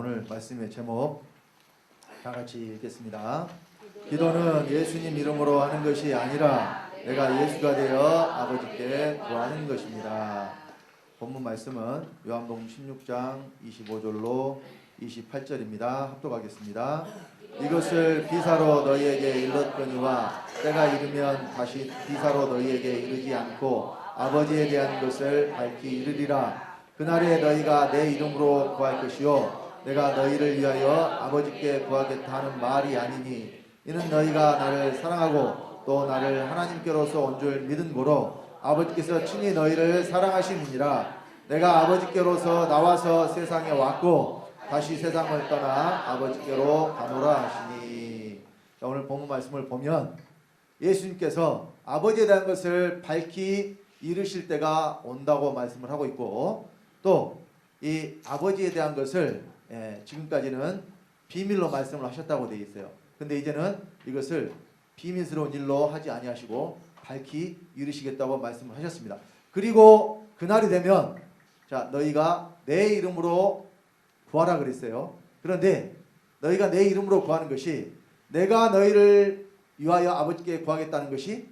오늘 말씀의 제목 다 같이 읽겠습니다. 기도는 예수님 이름으로 하는 것이 아니라 내가 예수가 되어 아버지께 구하는 것입니다. 본문 말씀은 요한복음 16장 25절로 28절입니다. 합독하겠습니다. 이것을 비사로 너희에게 일렀거니와 때가 이르면 다시 비사로 너희에게 이르지 않고 아버지에 대한 것을 밝히 이르리라. 그날에 너희가 내 이름으로 구할 것이요 내가 너희를 위하여 아버지께 구하겠다 하는 말이 아니니 이는 너희가 나를 사랑하고 또 나를 하나님께로서 온 줄 믿은 고로 아버지께서 친히 너희를 사랑하심이니라. 내가 아버지께로서 나와서 세상에 왔고 다시 세상을 떠나 아버지께로 가노라 하시니. 오늘 본문 말씀을 보면 예수님께서 아버지에 대한 것을 밝히 이르실 때가 온다고 말씀을 하고 있고, 또 이 아버지에 대한 것을 지금까지는 비밀로 말씀을 하셨다고 되어 있어요. 근데 이제는 이것을 비밀스러운 일로 하지 아니하시고 밝히 이르시겠다고 말씀을 하셨습니다. 그리고 그날이 되면 자 너희가 내 이름으로 구하라 그랬어요. 그런데 너희가 내 이름으로 구하는 것이 내가 너희를 위하여 아버지께 구하겠다는 것이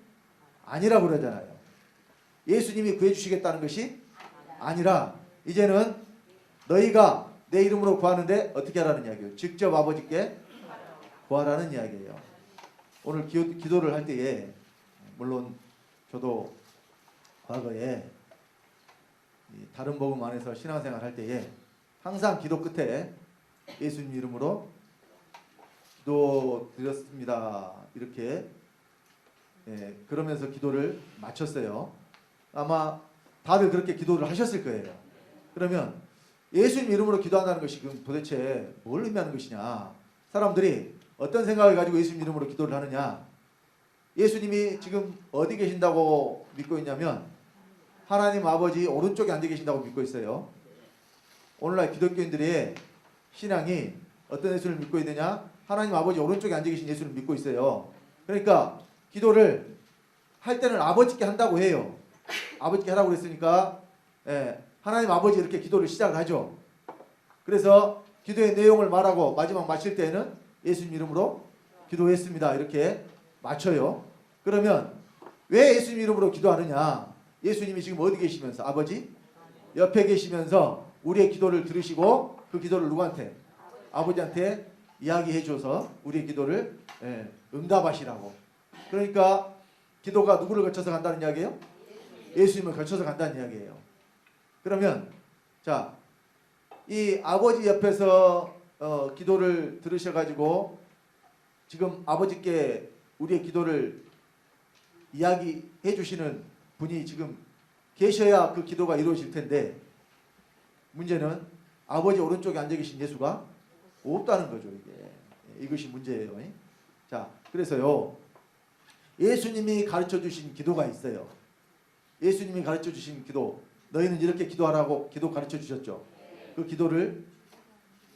아니라고 그러잖아요. 예수님이 구해주시겠다는 것이 아니라 이제는 너희가 내 이름으로 구하는데 어떻게 하라는 이야기예요? 직접 아버지께 구하라는 이야기예요. 오늘 기도를 할 때에 물론 저도 과거에 다른 복음 안에서 신앙생활 할 때에 항상 기도 끝에 예수님 이름으로 기도 드렸습니다. 이렇게 그러면서 기도를 마쳤어요. 아마 다들 그렇게 기도를 하셨을 거예요. 그러면 예수님 이름으로 기도한다는 것이 그럼 도대체 뭘 의미하는 것이냐? 사람들이 어떤 생각을 가지고 예수님 이름으로 기도를 하느냐? 예수님이 지금 어디 계신다고 믿고 있냐면 하나님 아버지 오른쪽에 앉아 계신다고 믿고 있어요. 오늘날 기독교인들의 신앙이 어떤 예수를 믿고 있느냐? 하나님 아버지 오른쪽에 앉아 계신 예수를 믿고 있어요. 그러니까 기도를 할 때는 아버지께 한다고 해요. 아버지께 하라고 그랬으니까 하나님 아버지 이렇게 기도를 시작을 하죠. 그래서 기도의 내용을 말하고 마지막 마칠 때에는 예수님 이름으로 기도했습니다. 이렇게 마쳐요. 그러면 왜 예수님 이름으로 기도하느냐? 예수님이 지금 어디 계시면서? 아버지 옆에 계시면서 우리의 기도를 들으시고 그 기도를 누구한테? 아버지한테 이야기해 줘서 우리의 기도를 응답하시라고. 그러니까 기도가 누구를 거쳐서 간다는 이야기예요? 예수님을 거쳐서 간다는 이야기예요. 그러면 자, 이 아버지 옆에서 기도를 들으셔가지고 지금 아버지께 우리의 기도를 이야기해 주시는 분이 지금 계셔야 그 기도가 이루어질 텐데 문제는 아버지 오른쪽에 앉아 계신 예수가 없다는 거죠. 이것이 문제예요. 자, 그래서요 예수님이 가르쳐 주신 기도가 있어요. 예수님이 가르쳐 주신 기도, 너희는 이렇게 기도하라고 기도 가르쳐 주셨죠. 그 기도를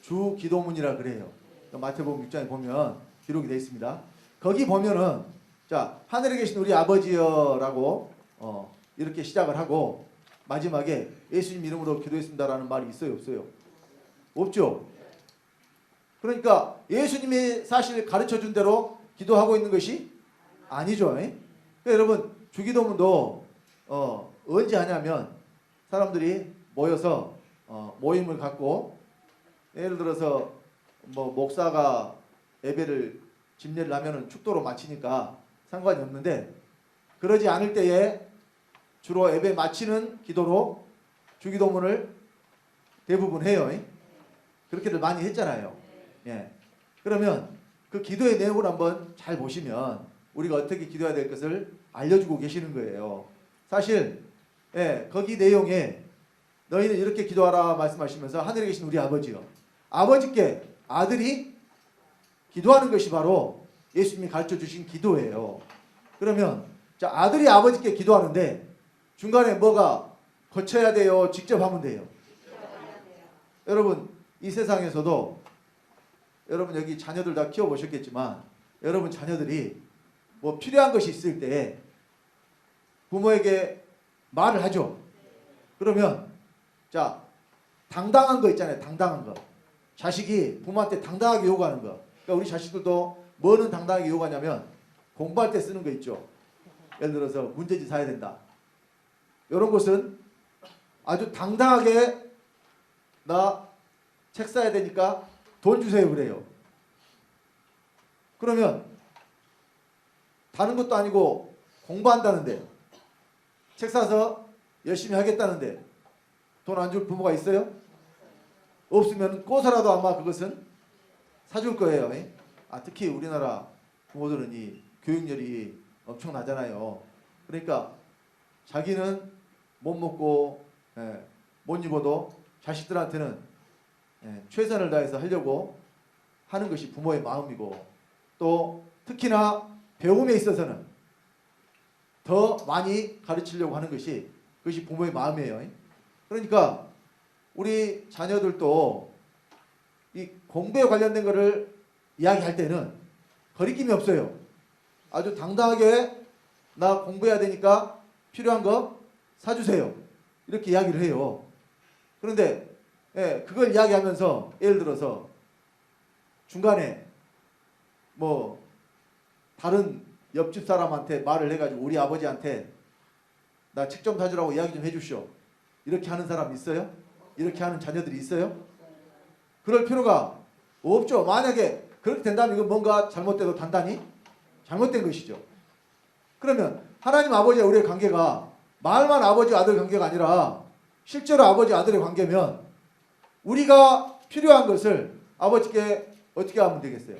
주 기도문이라 그래요. 마태복음 6장에 보면 기록이 되어 있습니다. 거기 보면은 자 하늘에 계신 우리 아버지여라고 이렇게 시작을 하고 마지막에 예수님 이름으로 기도했습니다라는 말이 있어요, 없어요? 없죠. 그러니까 예수님이 사실 가르쳐 준 대로 기도하고 있는 것이 아니죠. 그러니까 여러분 주기도문도 언제 하냐면 사람들이 모여서 모임을 갖고 예를 들어서 뭐 목사가 예배를 집례를 하면은 축도로 마치니까 상관이 없는데 그러지 않을 때에 주로 예배 마치는 기도로 주기도문을 대부분 해요. 그렇게들 많이 했잖아요. 예. 그러면 그 기도의 내용을 한번 잘 보시면 우리가 어떻게 기도해야 될 것을 알려주고 계시는 거예요. 사실 거기 내용에 너희는 이렇게 기도하라 말씀하시면서 하늘에 계신 우리 아버지요. 아버지께 아들이 기도하는 것이 바로 예수님이 가르쳐 주신 기도예요. 그러면 자 아들이 아버지께 기도하는데 중간에 뭐가 거쳐야 돼요? 직접 하면 돼요? 여러분 이 세상에서도 여러분 여기 자녀들 다 키워보셨겠지만 여러분 자녀들이 뭐 필요한 것이 있을 때 부모에게 말을 하죠. 그러면 자 당당한 거 있잖아요. 당당한 거. 자식이 부모한테 당당하게 요구하는 거. 그러니까 우리 자식들도 뭐는 당당하게 요구하냐면 공부할 때 쓰는 거 있죠. 예를 들어서 문제지 사야 된다. 이런 것은 아주 당당하게 나 책 사야 되니까 돈 주세요 그래요. 그러면 다른 것도 아니고 공부한다는데 책 사서 열심히 하겠다는데 돈 안 줄 부모가 있어요? 없으면 꼬서라도 아마 그것은 사줄 거예요. 특히 우리나라 부모들은 이 교육열이 엄청나잖아요. 그러니까 자기는 못 먹고 못 입어도 자식들한테는 최선을 다해서 하려고 하는 것이 부모의 마음이고, 또 특히나 배움에 있어서는 더 많이 가르치려고 하는 것이 그것이 부모의 마음이에요. 그러니까 우리 자녀들도 이 공부에 관련된 것을 이야기할 때는 거리낌이 없어요. 아주 당당하게 나 공부해야 되니까 필요한 거 사주세요. 이렇게 이야기를 해요. 그런데 그걸 이야기하면서 예를 들어서 중간에 뭐 다른 옆집 사람한테 말을 해가지고 우리 아버지한테 나 책 좀 사주라고 이야기 좀 해주시오. 이렇게 하는 사람 있어요? 이렇게 하는 자녀들이 있어요? 그럴 필요가 없죠. 만약에 그렇게 된다면 이건 뭔가 잘못돼도 단단히 잘못된 것이죠. 그러면 하나님 아버지와 우리의 관계가 말만 아버지 아들 관계가 아니라 실제로 아버지 아들의 관계면 우리가 필요한 것을 아버지께 어떻게 하면 되겠어요?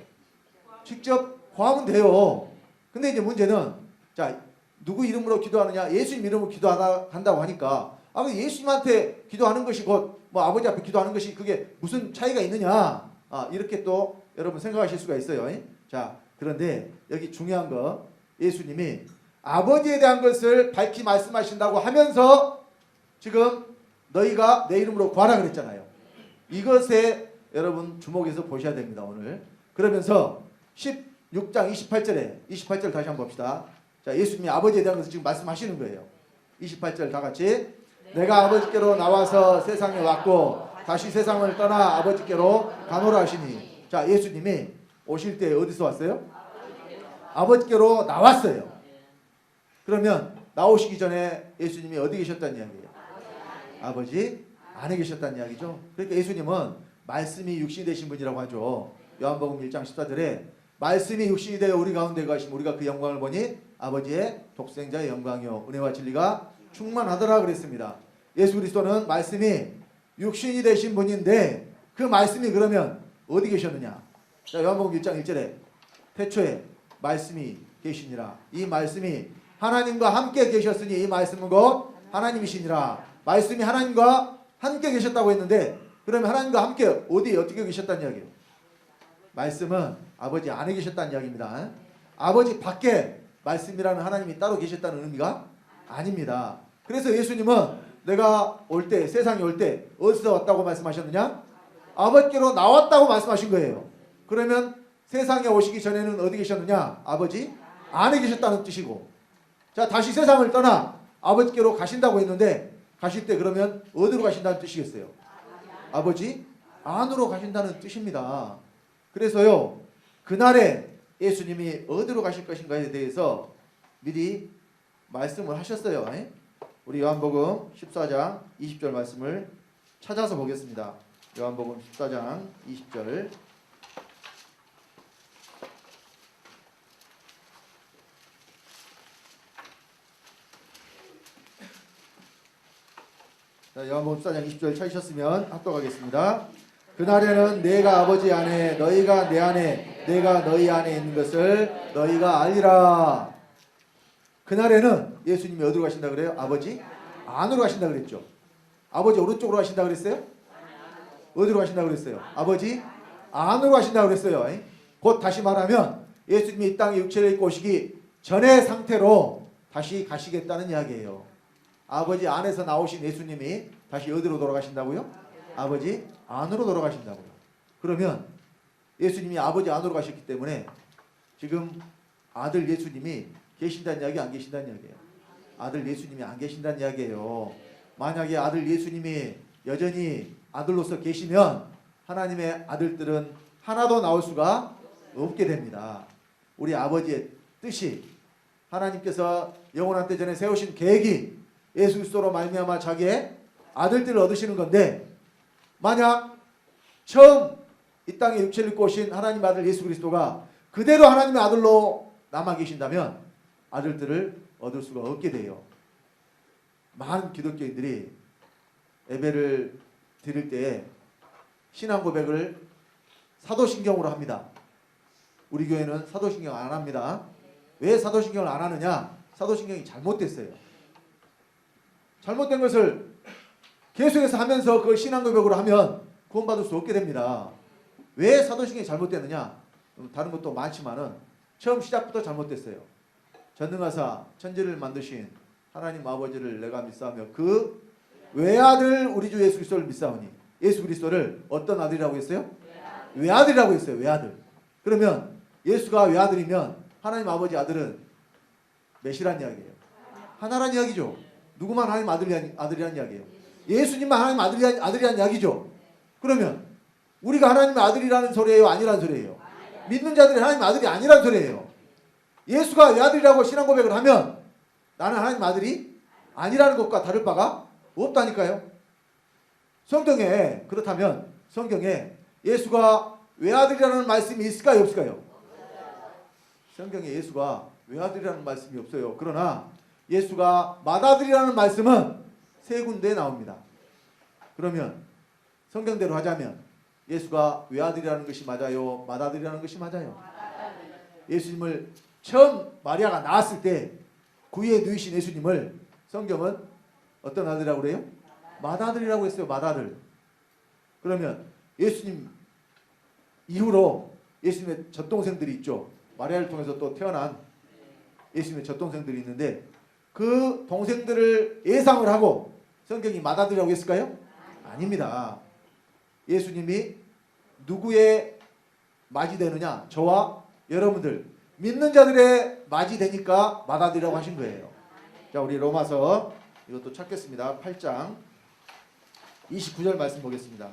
직접 구하면 돼요. 근데 이제 문제는 자 누구 이름으로 기도하느냐? 예수님 이름으로 기도한다고 하니까 예수님한테 기도하는 것이 곧 뭐 아버지 앞에 기도하는 것이 그게 무슨 차이가 있느냐? 이렇게 또 여러분 생각하실 수가 있어요. 자 그런데 여기 중요한 거 예수님이 아버지에 대한 것을 밝히 말씀하신다고 하면서 지금 너희가 내 이름으로 구하라 그랬잖아요. 이것에 여러분 주목해서 보셔야 됩니다. 오늘. 그러면서 16장 28절 다시 한번 봅시다. 자, 예수님이 아버지에 대한 것을 지금 말씀하시는 거예요. 28절 다 같이. 내가 아버지께로 나와서 세상에 왔고 다시 세상을 떠나 아버지께로 가노라 하시니. 자, 예수님이 오실 때 어디서 왔어요? 아버지께로 나왔어요. 그러면 나오시기 전에 예수님이 어디 계셨다는 이야기예요? 아버지 안에 계셨다는 이야기죠. 그러니까 예수님은 말씀이 육신이 되신 분이라고 하죠. 요한복음 1장 14절에 말씀이 육신이 되어 우리 가운데 가시면 우리가 그 영광을 보니 아버지의 독생자의 영광이요 은혜와 진리가 충만하더라 그랬습니다. 예수 그리스도는 말씀이 육신이 되신 분인데 그 말씀이 그러면 어디 계셨느냐? 자, 요한복음 1장 1절에 태초에 말씀이 계시니라. 이 말씀이 하나님과 함께 계셨으니 이 말씀은 곧 하나님이시니라. 말씀이 하나님과 함께 계셨다고 했는데 그러면 하나님과 함께 어떻게 계셨다는 이야기예요? 말씀은 아버지 안에 계셨다는 이야기입니다. 아버지 밖에 말씀이라는 하나님이 따로 계셨다는 의미가 아닙니다. 그래서 예수님은 내가 올 때 세상에 올 때 어디서 왔다고 말씀하셨느냐? 아버지께로 나왔다고 말씀하신 거예요. 그러면 세상에 오시기 전에는 어디 계셨느냐? 아버지 안에 계셨다는 뜻이고, 자 다시 세상을 떠나 아버지께로 가신다고 했는데 가실 때 그러면 어디로 가신다는 뜻이겠어요? 아버지 안으로 가신다는 뜻입니다. 그래서요 그날에 예수님이 어디로 가실 것인가에 대해서 미리 말씀을 하셨어요. 우리 요한복음 14장 20절 말씀을 찾아서 보겠습니다. 요한복음 14장 20절. 자, 요한복음 14장 20절 찾으셨으면 합독하겠습니다. 그날에는 내가 아버지 안에 너희가 내 안에 내가 너희 안에 있는 것을 너희가 알리라. 그날에는 예수님이 어디로 가신다 그래요? 아버지 안으로 가신다 그랬죠. 아버지 오른쪽으로 가신다 그랬어요? 어디로 가신다 그랬어요? 아버지 안으로 가신다 그랬어요. 곧 다시 말하면 예수님이 이 땅에 육체를 입고 오시기 전의 상태로 다시 가시겠다는 이야기예요. 아버지 안에서 나오신 예수님이 다시 어디로 돌아가신다고요? 아버지 안으로 돌아가신다고요. 그러면 예수님이 아버지 안으로 가셨기 때문에 지금 아들 예수님이 계신다는 이야기 안 계신다는 이야기예요? 아들 예수님이 안 계신다는 이야기예요. 만약에 아들 예수님이 여전히 아들로서 계시면 하나님의 아들들은 하나도 나올 수가 없게 됩니다. 우리 아버지의 뜻이, 하나님께서 영원한 때 전에 세우신 계획이 예수 그리스도로 말미암아 자기의 아들들을 얻으시는 건데, 만약 처음 이 땅에 육체를 입고 오신 하나님 아들 예수 그리스도가 그대로 하나님의 아들로 남아 계신다면 아들들을 얻을 수가 없게 돼요. 많은 기독교인들이 예배를 드릴 때에 신앙 고백을 사도신경으로 합니다. 우리 교회는 사도신경 안 합니다. 왜 사도신경을 안 하느냐? 사도신경이 잘못됐어요. 잘못된 것을 계속해서 하면서 그걸 신앙 고백으로 하면 구원받을 수 없게 됩니다. 왜 사도신경이 잘못됐느냐? 다른 것도 많지만은 처음 시작부터 잘못됐어요. 전능하사 천지를 만드신 하나님 아버지를 내가 믿사오며 그 외아들 우리 주 예수 그리스도를 믿사오니, 예수 그리스도를 어떤 아들이라고 했어요? 외아들이라고 했어요. 외아들. 그러면 예수가 외아들이면 하나님 아버지 아들은 몇이란 이야기예요? 하나란 이야기죠. 누구만 하나님 아들이란 이야기예요? 예수님만 하나님 아들이란 이야기죠. 그러면 우리가 하나님의 아들이라는 소리예요? 아니라는 소리예요? 믿는 자들이 하나님 아들이 아니라는 소리예요. 예수가 외아들이라고 신앙 고백을 하면 나는 하나님 아들이 아니라는 것과 다를 바가 없다니까요. 성경에, 그렇다면 성경에 예수가 외아들이라는 말씀이 있을까요? 없을까요? 성경에 예수가 외아들이라는 말씀이 없어요. 그러나 예수가 맏아들이라는 말씀은 3군데에 나옵니다. 그러면 성경대로 하자면 예수가 외아들이라는 것이 맞아요? 맏아들이라는 것이 맞아요? 예수님을 처음 마리아가 낳았을 때 구유에 누이신 예수님을 성경은 어떤 아들이라고 그래요? 맏아들이라고 했어요. 맏아들. 그러면 예수님 이후로 예수님의 젖동생들이 있죠. 마리아를 통해서 또 태어난 예수님의 젖동생들이 있는데 그 동생들을 예상을 하고 성경이 맏아들이라고 했을까요? 아닙니다. 예수님이 누구의 맏이 되느냐? 저와 여러분들 믿는 자들의 맏이 되니까 맏아들이라고 하신 거예요. 자, 우리 로마서 이것도 찾겠습니다. 8장 29절 말씀 보겠습니다.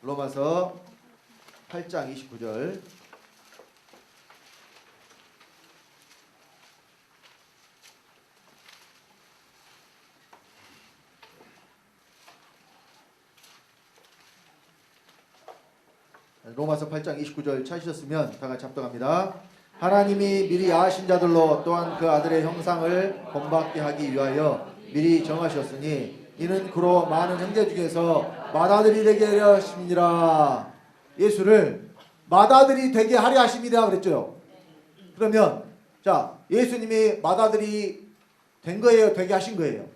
로마서 8장 29절. 로마서 8장 29절 찾으셨으면 다 같이 합독합니다. 하나님이 미리 아신 자들로 또한 그 아들의 형상을 본받게 하기 위하여 미리 정하셨으니 이는 그로 많은 형제 중에서 맏아들이 되게 하려 하심이니라. 예수를 맏아들이 되게 하려 하심이라 그랬죠. 그러면 자, 예수님이 맏아들이 된 거예요? 되게 하신 거예요?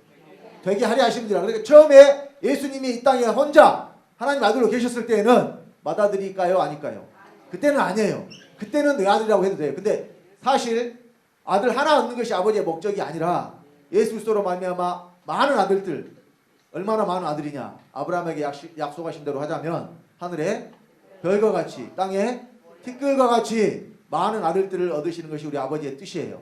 되게 하려 하심이니라. 그러니까 처음에 예수님이 이 땅에 혼자 하나님 아들로 계셨을 때에는 맏아들일까요? 아닐까요? 그때는 아니에요. 그때는 외아들이라고 해도 돼요. 근데 사실 아들 하나 얻는 것이 아버지의 목적이 아니라 예수 그리스도로 말미암아 많은 아들들, 얼마나 많은 아들이냐? 아브라함에게 약속하신 대로 하자면 하늘의 별과 같이 땅의 티끌과 같이 많은 아들들을 얻으시는 것이 우리 아버지의 뜻이에요.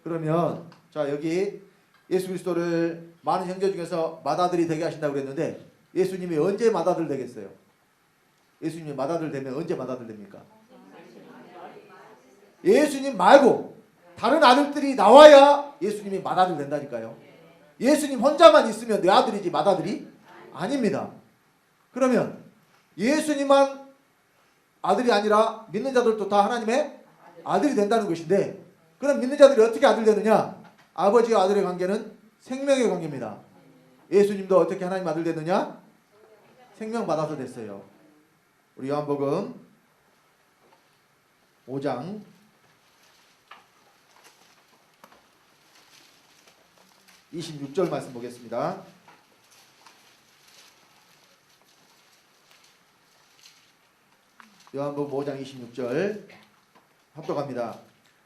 그러면 자, 여기 예수 그리스도를 많은 형제 중에서 맏아들이 되게 하신다고 그랬는데 예수님이 언제 맏아들 되겠어요? 예수님이 맏아들 되면 언제 맏아들 됩니까? 예수님 말고 다른 아들들이 나와야 예수님이 맏아들 된다니까요. 예수님 혼자만 있으면 내 아들이지 맏아들이 아닙니다. 그러면 예수님만 아들이 아니라 믿는 자들도 다 하나님의 아들이 된다는 것인데, 그럼 믿는 자들이 어떻게 아들 되느냐? 아버지와 아들의 관계는 생명의 관계입니다. 예수님도 어떻게 하나님 아들 됐느냐? 생명 받아서 됐어요. 우리 요한복음 5장 26절 말씀 보겠습니다. 요한복음 5장 26절 합독합니다.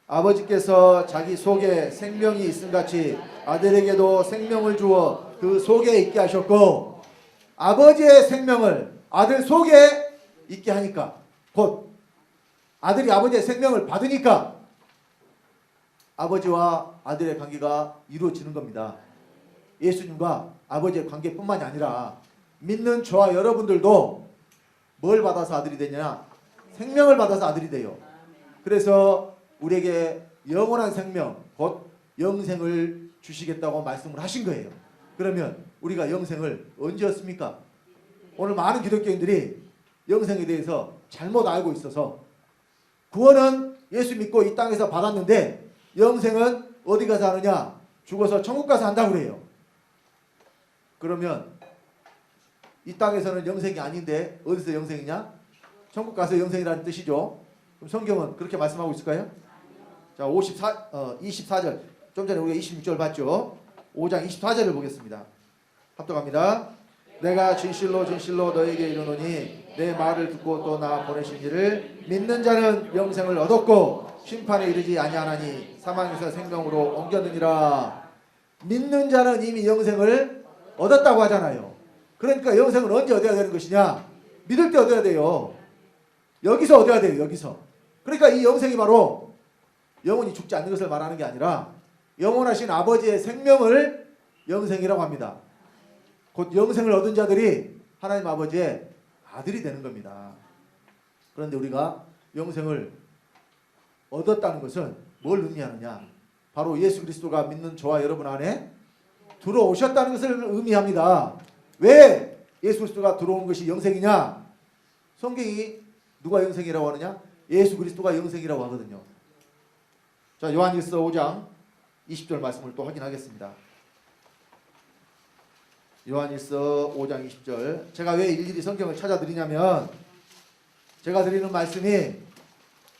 아버지께서 자기 속에 생명이 있음같이 아들에게도 생명을 주어 그 속에 있게 하셨고, 아버지의 생명을 아들 속에 있게 하니까, 곧 아들이 아버지의 생명을 받으니까 아버지와 아들의 관계가 이루어지는 겁니다. 예수님과 아버지의 관계뿐만이 아니라 믿는 저와 여러분들도 뭘 받아서 아들이 되냐? 생명을 받아서 아들이 돼요. 그래서 우리에게 영원한 생명, 곧 영생을 주시겠다고 말씀을 하신 거예요. 그러면 우리가 영생을 언제 얻습니까? 오늘 많은 기독교인들이 영생에 대해서 잘못 알고 있어서 구원은 예수 믿고 이 땅에서 받았는데 영생은 어디 가서 하느냐? 죽어서 천국 가서 한다고 그래요. 그러면 이 땅에서는 영생이 아닌데 어디서 영생이냐? 천국 가서 영생이라는 뜻이죠. 그럼 성경은 그렇게 말씀하고 있을까요? 자, 24절. 좀 전에 우리가 26절 봤죠? 5장 24절을 보겠습니다. 합독합니다. 내가 진실로 진실로 너에게 이르노니 내 말을 듣고 또 나 보내신 이를 믿는 자는 영생을 얻었고 심판에 이르지 아니하나니 사망에서 생명으로 옮겼느니라. 믿는 자는 이미 영생을 얻었다고 하잖아요. 그러니까 영생을 언제 얻어야 되는 것이냐? 믿을 때 얻어야 돼요. 여기서 얻어야 돼요. 여기서. 그러니까 이 영생이 바로 영원히 죽지 않는 것을 말하는 게 아니라 영원하신 아버지의 생명을 영생이라고 합니다. 곧 영생을 얻은 자들이 하나님 아버지의 아들이 되는 겁니다. 그런데 우리가 영생을 얻었다는 것은 뭘 의미하느냐? 바로 예수 그리스도가 믿는 저와 여러분 안에 들어오셨다는 것을 의미합니다. 왜 예수 그리스도가 들어온 것이 영생이냐? 성경이 누가 영생이라고 하느냐? 예수 그리스도가 영생이라고 하거든요. 자, 요한일서 5장 20절 말씀을 또 확인하겠습니다. 요한일서 5장 20절. 제가 왜 일일이 성경을 찾아드리냐면 제가 드리는 말씀이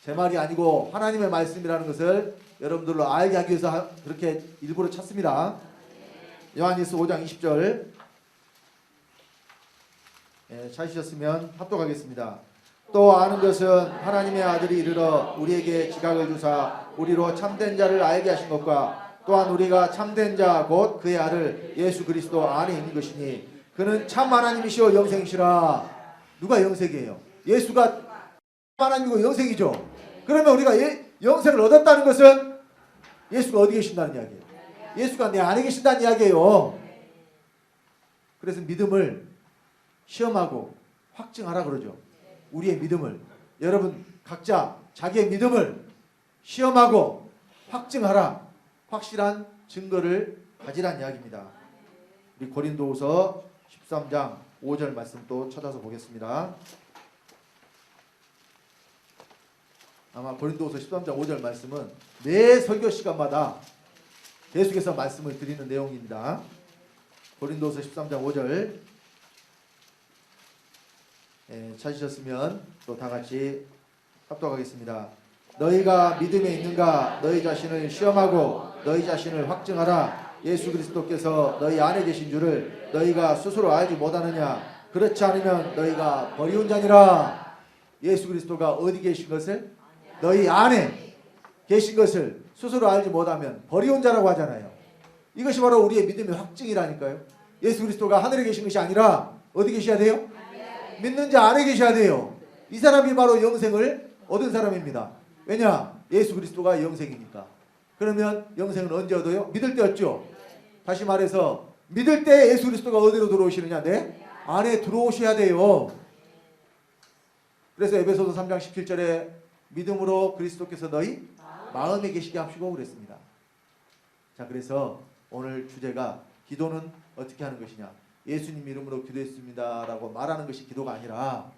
제 말이 아니고 하나님의 말씀이라는 것을 여러분들로 알게 하기 위해서 그렇게 일부러 찾습니다. 요한일서 5장 20절. 찾으셨으면 합독하겠습니다. 또 아는 것은 하나님의 아들이 이르러 우리에게 지각을 주사 우리로 참된 자를 알게 하신 것과 또한 우리가 참된 자 곧 그의 아들 예수 그리스도 안에 있는 것이니 그는 참 하나님이시오 영생이시라. 누가 영생이에요? 예수가 하나님이고 영생이죠. 그러면 우리가 영생을 얻었다는 것은 예수가 어디 계신다는 이야기예요. 예수가 내 안에 계신다는 이야기예요. 그래서 믿음을 시험하고 확증하라 그러죠. 우리의 믿음을, 여러분 각자 자기의 믿음을 시험하고 확증하라. 확실한 증거를 가지란 이야기입니다. 우리 고린도후서 13장 5절 말씀 또 찾아서 보겠습니다. 아마 고린도후서 13장 5절 말씀은 매 설교 시간마다 계속해서 말씀을 드리는 내용입니다. 고린도후서 13장 5절 찾으셨으면 또 다같이 합독하겠습니다. 너희가 믿음에 있는가 너희 자신을 시험하고 너희 자신을 확증하라. 예수 그리스도께서 너희 안에 계신 줄을 너희가 스스로 알지 못하느냐? 그렇지 않으면 너희가 버리운 자니라. 예수 그리스도가 어디 계신 것을? 너희 안에 계신 것을 스스로 알지 못하면 버리운 자라고 하잖아요. 이것이 바로 우리의 믿음의 확증이라니까요. 예수 그리스도가 하늘에 계신 것이 아니라 어디 계셔야 돼요? 믿는 자 안에 계셔야 돼요. 이 사람이 바로 영생을 얻은 사람입니다. 왜냐? 예수 그리스도가 영생이니까. 그러면 영생은 언제 얻어요? 믿을 때 얻죠. 다시 말해서 믿을 때 예수 그리스도가 어디로 들어오시느냐? 내 안에 들어오셔야 돼요. 그래서 에베소서 3장 17절에 믿음으로 그리스도께서 너희 마음에 계시게 하시고 그랬습니다. 자, 그래서 오늘 주제가 기도는 어떻게 하는 것이냐? 예수님 이름으로 기도했습니다 라고 말하는 것이 기도가 아니라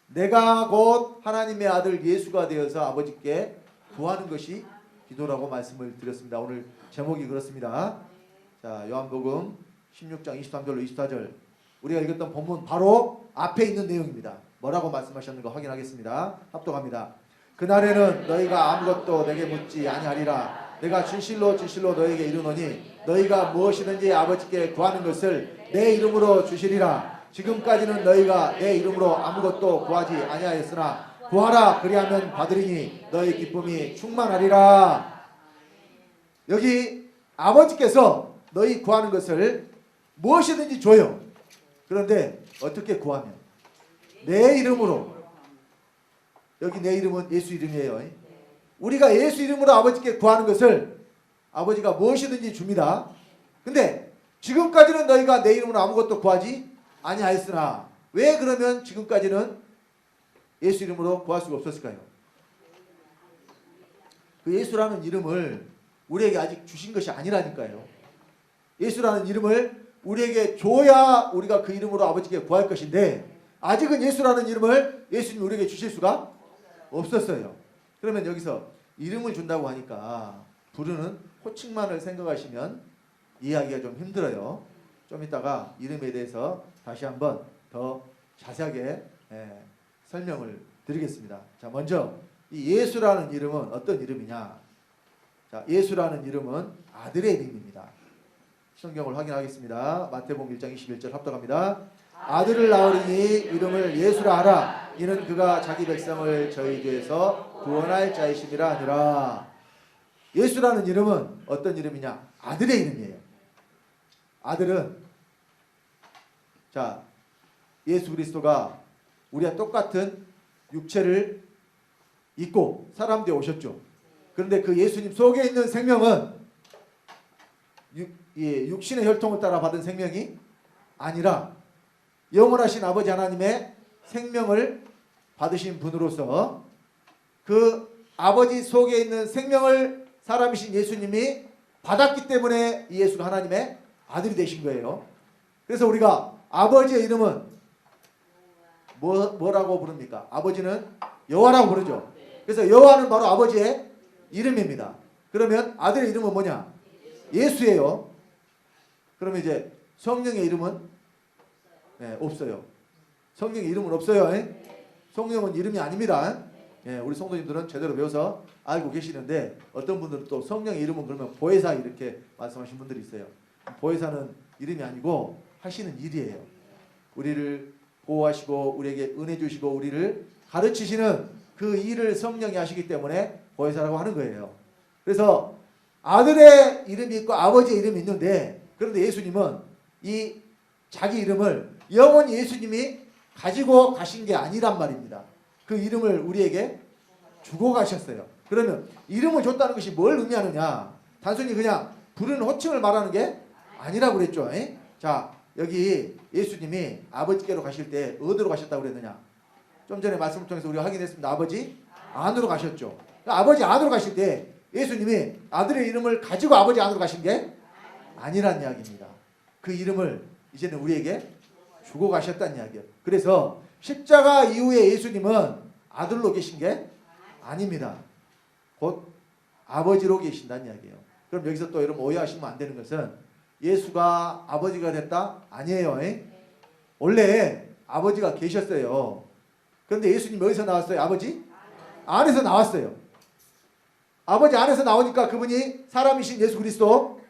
내가 곧 하나님의 아들 예수가 되어서 아버지께 구하는 것이 기도라고 말씀을 드렸습니다. 오늘 제목이 그렇습니다. 자, 요한복음 16장 23절로 24절 우리가 읽었던 본문 바로 앞에 있는 내용입니다. 뭐라고 말씀하셨는가 확인하겠습니다. 합독합니다. 그날에는 너희가 아무것도 내게 묻지 아니하리라. 내가 진실로 진실로 너희에게 이르노니 너희가 무엇이든지 아버지께 구하는 것을 내 이름으로 주시리라. 지금까지는 너희가 내 이름으로 아무것도 구하지 아니하였으나 구하라 그리하면 받으리니 너희 기쁨이 충만하리라. 여기 아버지께서 너희 구하는 것을 무엇이든지 줘요. 그런데 어떻게 구하면? 내 이름으로. 여기 내 이름은 예수 이름이에요. 우리가 예수 이름으로 아버지께 구하는 것을 아버지가 무엇이든지 줍니다. 근데 지금까지는 너희가 내 이름으로 아무것도 구하지 아니하였으나 왜 그러면 지금까지는 예수 이름으로 구할 수가 없었을까요? 그 예수라는 이름을 우리에게 아직 주신 것이 아니라니까요. 예수라는 이름을 우리에게 줘야 우리가 그 이름으로 아버지께 구할 것인데 아직은 예수라는 이름을 예수님이 우리에게 주실 수가 없었어요. 그러면 여기서 이름을 준다고 하니까 부르는 호칭만을 생각하시면 이해하기가 좀 힘들어요. 좀 이따가 이름에 대해서 다시 한번 더 자세하게 설명을 드리겠습니다. 자, 먼저 이 예수라는 이름은 어떤 이름이냐? 자, 예수라는 이름은 아들의 이름입니다. 성경을 확인하겠습니다. 마태복음 1장 21절 합독합니다. 아들을 낳으리니 이름을 예수라 하라. 이는 그가 자기 백성을 저희 죄에서 구원할 자이심이라 하니라. 예수라는 이름은 어떤 이름이냐? 아들의 이름이에요. 아들은 자, 예수 그리스도가 우리와 똑같은 육체를 입고 사람 되어 오셨죠. 그런데 그 예수님 속에 있는 생명은 육신의 혈통을 따라 받은 생명이 아니라 영원하신 아버지 하나님의 생명을 받으신 분으로서 그 아버지 속에 있는 생명을 사람이신 예수님이 받았기 때문에 이 예수가 하나님의 아들이 되신 거예요. 그래서 우리가 아버지의 이름은 뭐라고 부릅니까? 아버지는 여호와라고 부르죠. 그래서 여호와는 바로 아버지의 이름입니다. 그러면 아들의 이름은 뭐냐? 예수예요. 그러면 이제 성령의 이름은 없어요. 성령의 이름은 없어요. 성령은 이름이 아닙니다. 우리 성도님들은 제대로 배워서 알고 계시는데 어떤 분들은 또 성령의 이름은 그러면 보혜사 이렇게 말씀하신 분들이 있어요. 보혜사는 이름이 아니고 하시는 일이에요. 우리를 보호하시고 우리에게 은혜 주시고 우리를 가르치시는 그 일을 성령이 하시기 때문에 보혜사라고 하는 거예요. 그래서 아들의 이름이 있고 아버지의 이름이 있는데 그런데 예수님은 이 자기 이름을 영원히 예수님이 가지고 가신 게 아니란 말입니다. 그 이름을 우리에게 주고 가셨어요. 그러면 이름을 줬다는 것이 뭘 의미하느냐? 단순히 그냥 부르는 호칭을 말하는 게 아니라고 그랬죠. 자, 여기 예수님이 아버지께로 가실 때 어디로 가셨다고 그랬느냐? 좀 전에 말씀을 통해서 우리가 확인했습니다. 아버지 안으로 가셨죠. 아버지 안으로 가실 때 예수님이 아들의 이름을 가지고 아버지 안으로 가신 게 아니란 이야기입니다. 그 이름을 이제는 우리에게 주고 가셨다는 이야기예요. 그래서 십자가 이후에 예수님은 아들로 계신 게 아닙니다. 곧 아버지로 계신다는 이야기예요. 그럼 여기서 또 여러분 오해하시면 안 되는 것은 예수가 아버지가 됐다? 아니에요. 원래 아버지가 계셨어요. 그런데 예수님 어디서 나왔어요? 아버지 안에서 나왔어요. 아버지 안에서 나오니까 그분이 사람이신 예수 그리스도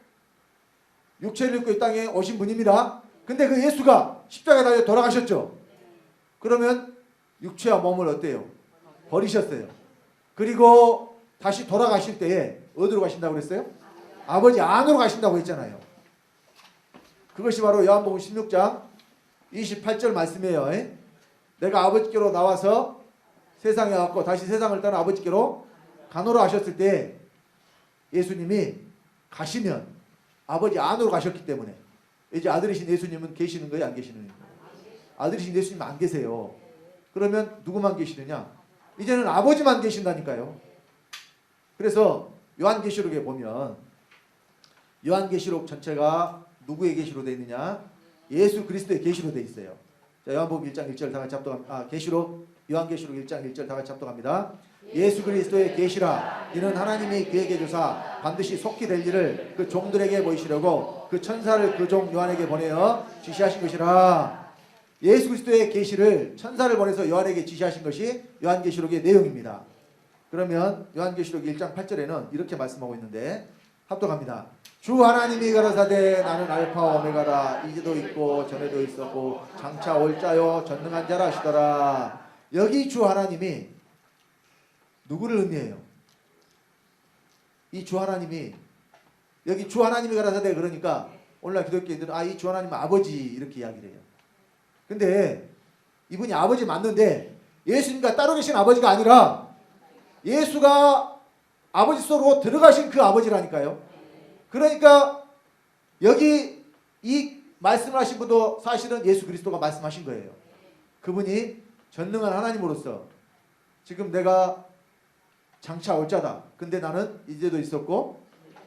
육체를 입고 이 땅에 오신 분입니다. 근데 그 예수가 십자가에 달려 돌아가셨죠. 그러면 육체와 몸을 어때요? 버리셨어요. 그리고 다시 돌아가실 때에 어디로 가신다고 그랬어요? 아버지 안으로 가신다고 했잖아요. 그것이 바로 요한복음 16장 28절 말씀이에요. 내가 아버지께로 나와서 세상에 왔고 다시 세상을 떠나 아버지께로 가노라 하셨을 때 예수님이 가시면 아버지 안으로 가셨기 때문에 이제 아들이신 예수님은 계시는 거예요? 안 계시는 거예요? 아들이신 예수님은 안 계세요. 그러면 누구만 계시느냐? 이제는 아버지만 계신다니까요. 그래서 요한계시록에 보면 요한계시록 전체가 누구의 계시로 되어 있느냐? 예수 그리스도의 계시로 되어 있어요. 자, 요한복음 1장 1절 다 같이 합독합니다. 요한계시록 1장 1절 다 같이 합독합니다. 예수 그리스도의 계시라. 이는 하나님이 그에게 주사 반드시 속히 될 일을 그 종들에게 보이시려고 그 천사를 그 종 요한에게 보내어 지시하신 것이라. 예수 그리스도의 계시를 천사를 보내서 요한에게 지시하신 것이 요한계시록의 내용입니다. 그러면 요한계시록 1장 8절에는 이렇게 말씀하고 있는데 합독합니다. 주 하나님이 가라사대 나는 알파와 오메가라. 이제도 있고 전에도 있었고 장차 올 자요 전능한 자라 하시더라. 여기 주 하나님이 누구를 의미해요? 이 주 하나님이 여기 주 하나님이 가라사대 그러니까 오늘날 기독교인들은 이 주 하나님은 아버지 이렇게 이야기를 해요. 근데 이분이 아버지 맞는데 예수님과 따로 계신 아버지가 아니라 예수가 아버지 속으로 들어가신 그 아버지라니까요. 그러니까 여기 이 말씀을 하신 분도 사실은 예수 그리스도가 말씀하신 거예요. 그분이 전능한 하나님으로서 지금 내가 장차 올 자다. 근데 나는 이제도 있었고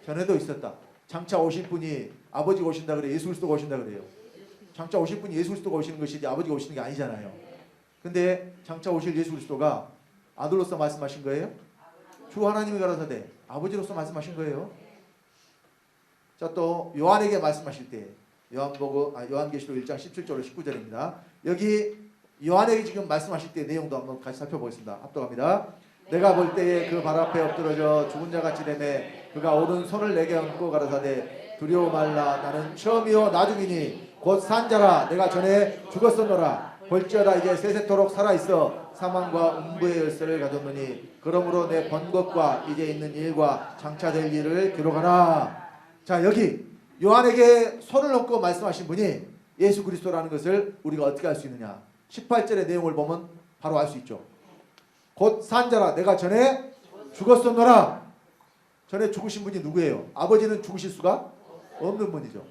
전에도 있었다. 장차 오실 분이 아버지가 오신다 그래요? 예수 그리스도가 오신다 그래요? 장차 오실 분이 예수 그리스도가 오시는 것이지 아버지가 오시는 게 아니잖아요. 근데 장차 오실 예수 그리스도가 아들로서 말씀하신 거예요? 주 하나님이 가라사대 아버지로서 말씀하신 거예요. 자, 또 요한에게 말씀하실 때 요한계시록 1장 17절로 19절입니다. 여기 요한에게 지금 말씀하실 때 내용도 한번 같이 살펴보겠습니다. 합독합니다. 내가 볼 때에 그 발 앞에 엎드러져 죽은 자같이 되매 그가 오른손을 내게 얹고 가라사대 두려워 말라. 나는 처음이요 나중이니 곧 산자라. 내가 전에 죽었었노라. 볼지어다 이제 세세토록 살아있어 사망과 음부의 열쇠를 가졌노니 그러므로 내 번 것과 이제 있는 일과 장차 될 일을 기록하라. 자, 여기 요한에게 손을 얹고 말씀하신 분이 예수 그리스도라는 것을 우리가 어떻게 알 수 있느냐. 18절의 내용을 보면 바로 알 수 있죠. 곧 산자라. 내가 전에 죽었었노라. 전에 죽으신 분이 누구예요? 아버지는 죽으실 수가 없는 분이죠.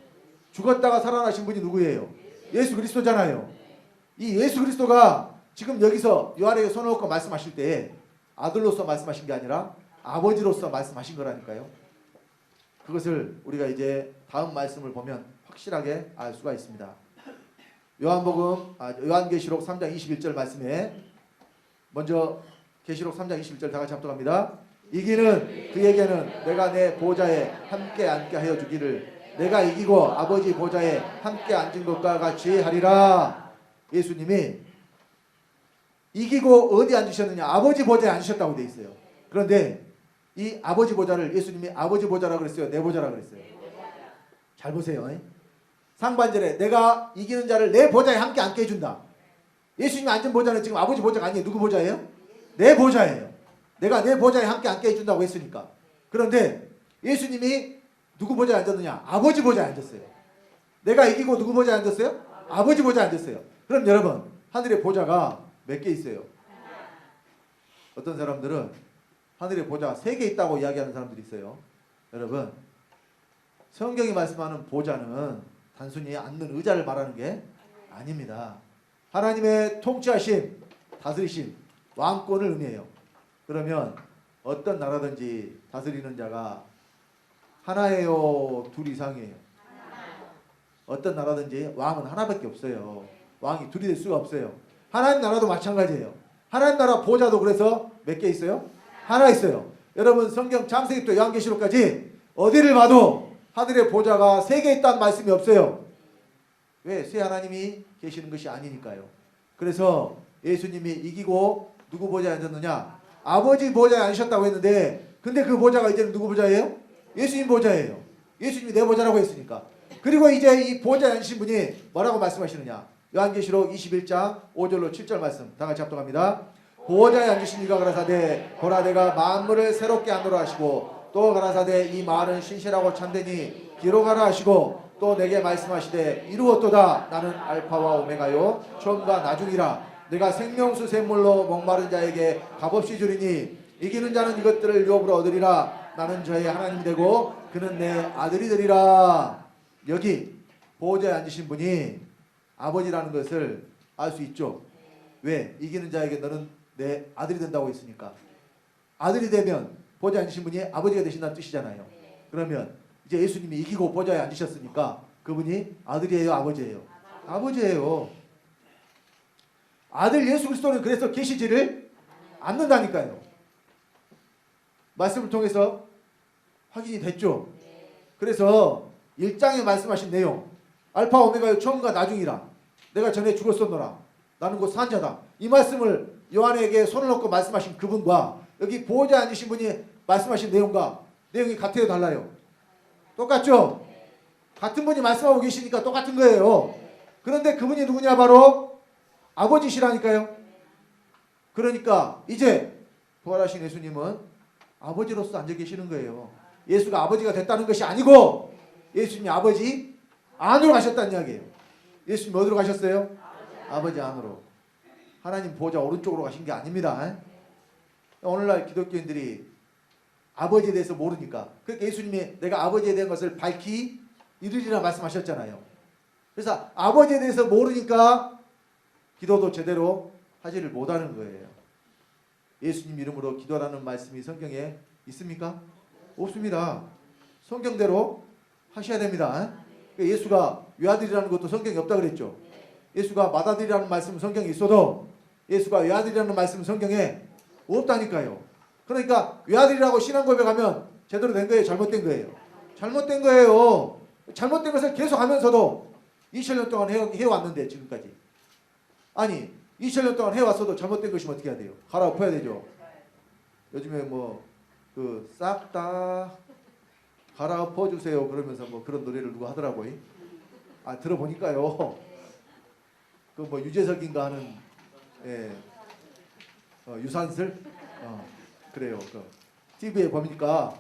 죽었다가 살아나신 분이 누구예요? 예수 그리스도잖아요. 이 예수 그리스도가 지금 여기서 요한에게 손을 얹고 말씀하실 때 아들로서 말씀하신 게 아니라 아버지로서 말씀하신 거라니까요. 그것을 우리가 이제 다음 말씀을 보면 확실하게 알 수가 있습니다. 요한계시록 3장 21절 말씀에 먼저 계시록 3장 21절 다 같이 합독합니다. 이기는 그에게는 내가 내 보좌에 함께 앉게 하여 주기를 내가 이기고 아버지 보좌에 함께 앉은 것과 같이 하리라. 예수님이 이기고 어디 앉으셨느냐? 아버지 보좌에 앉으셨다고 되어 있어요. 그런데 이 아버지 보좌를 예수님이 아버지 보좌라고 그랬어요? 내 보좌라고 그랬어요? 잘 보세요. 상반절에 내가 이기는 자를 내 보좌에 함께 앉게 해준다. 예수님이 앉은 보좌는 지금 아버지 보좌가 아니에요. 누구 보좌예요? 내 보좌예요. 내가 내 보좌에 함께 앉게 해준다고 했으니까. 그런데 예수님이 누구 보좌에 앉았느냐? 아버지 보좌에 앉았어요. 내가 이기고 누구 보좌에 앉았어요? 아버지 보좌에 앉았어요. 그럼 여러분, 하늘의 보좌가 몇 개 있어요? 어떤 사람들은 하늘의 보좌가 3개 있다고 이야기하는 사람들이 있어요. 여러분, 성경이 말씀하는 보좌는 단순히 앉는 의자를 말하는 게 아닙니다. 하나님의 통치하심, 다스리심, 왕권을 의미해요. 그러면 어떤 나라든지 다스리는 자가 하나예요? 둘 이상이에요? 어떤 나라든지 왕은 하나밖에 없어요. 왕이 둘이 될 수가 없어요. 하나님 나라도 마찬가지예요. 하나님 나라 보좌도 그래서 몇 개 있어요? 하나 있어요. 여러분 성경 창세기부터 요한계시록까지 어디를 봐도 하늘의 보좌가 3개 있다는 말씀이 없어요. 왜? 세 하나님이 계시는 것이 아니니까요. 그래서 예수님이 이기고 누구 보좌에 앉았느냐? 아버지 보좌에 앉으셨다고 했는데 근데 그 보좌가 이제는 누구 보좌예요? 예수님 보좌예요. 예수님이 내 보좌라고 했으니까. 그리고 이제 이 보좌에 앉으신 분이 뭐라고 말씀하시느냐? 요한계시록 21장 5절로 7절 말씀 다 같이 합독합니다. 보좌에 앉으신 이가 가라사대 보라 내가 만물을 새롭게 하노라 하시고 또 가라사대 이 말은 신실하고 참되니 기록하라 하시고 또 내게 말씀하시되 이루었도다. 나는 알파와 오메가요 처음과 나중이라. 내가 생명수 샘물로 목마른 자에게 값없이 주리니 이기는 자는 이것들을 유업으로 얻으리라. 나는 저의 하나님이 되고 그는 내 아들이 되리라. 여기 보좌에 앉으신 분이 아버지라는 것을 알 수 있죠. 왜? 이기는 자에게 너는 내 아들이 된다고 했으니까. 아들이 되면 보좌에 앉으신 분이 아버지가 되신다는 뜻이잖아요. 그러면 이제 예수님이 이기고 보좌에 앉으셨으니까 그분이 아들이에요? 아버지예요? 아버지예요. 아들 예수 그리스도는 그래서 계시지를 않는다니까요. 말씀을 통해서 확인이 됐죠. 그래서 1장에 말씀하신 내용 알파 오메가의 처음과 나중이라. 내가 전에 죽었었노라. 나는 곧 산자다. 이 말씀을 요한에게 손을 얹고 말씀하신 그분과 여기 보호자에 앉으신 분이 말씀하신 내용과 내용이 같아요? 달라요? 똑같죠? 같은 분이 말씀하고 계시니까 똑같은 거예요. 그런데 그분이 누구냐? 바로 아버지시라니까요. 그러니까 이제 부활하신 예수님은 아버지로서 앉아 계시는 거예요. 예수가 아버지가 됐다는 것이 아니고 예수님이 아버지 안으로 가셨다는 이야기예요. 예수님 어디로 가셨어요? 아버지 안으로. 하나님 보좌 오른쪽으로 가신 게 아닙니다. 오늘날 기독교인들이 아버지에 대해서 모르니까 그러니까 예수님이 내가 아버지에 대한 것을 밝히 이르리라 말씀하셨잖아요. 그래서 아버지에 대해서 모르니까 기도도 제대로 하지를 못하는 거예요. 예수님 이름으로 기도하라는 말씀이 성경에 있습니까? 없습니다. 성경대로 하셔야 됩니다. 예수가 외아들이라는 것도 성경에 없다 그랬죠. 예수가 맏아들이라는 말씀은 성경에 있어도 예수가 외아들이라는 말씀은 성경에 없다니까요. 그러니까 외아들이라고 신앙 고백하면 제대로 된 거예요? 잘못된 거예요? 잘못된 거예요. 잘못된 것을 계속 하면서도 2000년 동안 해왔는데 지금까지. 아니 2000년 동안 해왔어도 잘못된 것이면 어떻게 해야 돼요? 갈아엎어야 되죠. 요즘에 뭐 그 싹 다 갈아엎어 주세요 그러면서 뭐 그런 노래를 누가 하더라고요. 아 들어보니까요. 그 뭐 유재석인가 하는 유산슬 그래요. 그 TV에 보니까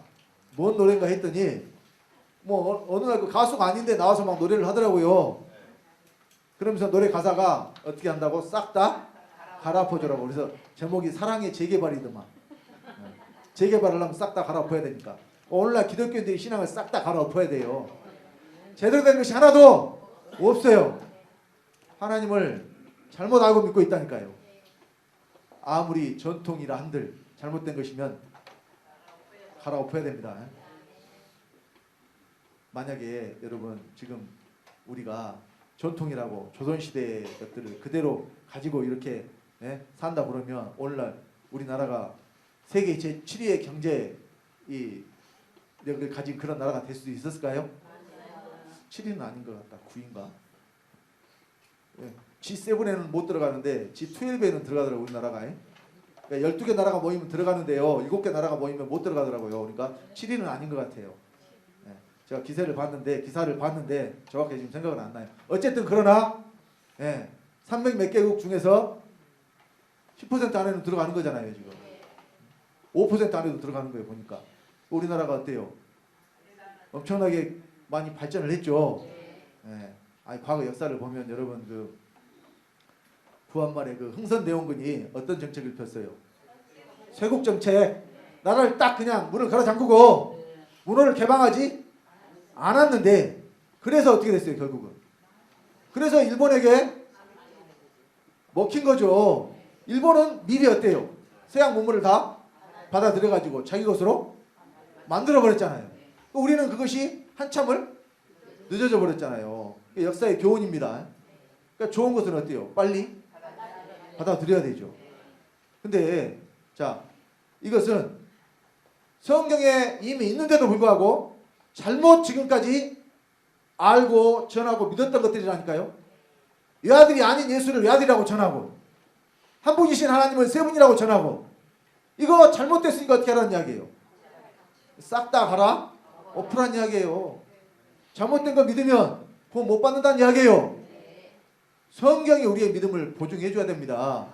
뭔 노래인가 했더니 뭐 어느 날 그 가수가 아닌데 나와서 막 노래를 하더라고요. 그러면서 노래 가사가 어떻게 한다고 싹 다 갈아엎어주라고. 그래서 제목이 사랑의 재개발이더만. 재개발하려면 싹 다 갈아엎어야 되니까. 오늘날 기독교인들이 신앙을 싹 다 갈아엎어야 돼요. 제대로 된 것이 하나도 없어요. 하나님을 잘못 알고 믿고 있다니까요. 아무리 전통이라 한들 잘못된 것이면 갈아엎어야 됩니다. 만약에 여러분 지금 우리가 전통이라고 조선시대의 것들을 그대로 가지고 이렇게 산다 그러면 오늘날 우리나라가 세계 제7위의 경제 력을 가진 그런 나라가 될 수도 있었을까요? 7위는 아닌 것 같다. 9위인가? G7에는 못 들어가는데 G12에는 들어가더라고요. 우리나라가. 그러니까 12개 나라가 모이면 들어가는데요. 7개 나라가 모이면 못 들어가더라고요. 그러니까 7위는 아닌 것 같아요. 제가 기사를 봤는데 정확히 지금 생각은 안 나요. 어쨌든 그러나 300 몇 개국 중에서 10% 안에는 들어가는 거잖아요. 지금 5% 안에도 들어가는 거예요. 보니까 우리나라가 어때요? 엄청나게 많이 발전을 했죠. 아니 과거 역사를 보면 여러분 그 부한말의 그 흥선대원군이 어떤 정책을 폈어요? 쇄국 정책. 나라를 딱 그냥 문을 갈아 잠그고 문호를 개방하지 않았는데 그래서 어떻게 됐어요? 결국은. 그래서 일본에게 먹힌 거죠. 일본은 미리 어때요? 서양 문물을 다 받아들여가지고 자기 것으로 만들어버렸잖아요. 우리는 그것이 한참을 늦어져 버렸잖아요. 역사의 교훈입니다. 그러니까 좋은 것은 어때요? 빨리 받아들여야 되죠. 근데 자 이것은 성경에 이미 있는데도 불구하고 잘못 지금까지 알고 전하고 믿었던 것들이라니까요. 외아들이 아닌 예수를 외아들이라고 전하고 한 분이신 하나님을 세 분이라고 전하고 이거 잘못됐으니까 어떻게 하라는 이야기예요? 싹 다 가라? 엎으란 이야기예요. 잘못된 거 믿으면 구원 못 받는다는 이야기예요. 성경이 우리의 믿음을 보증해 줘야 됩니다.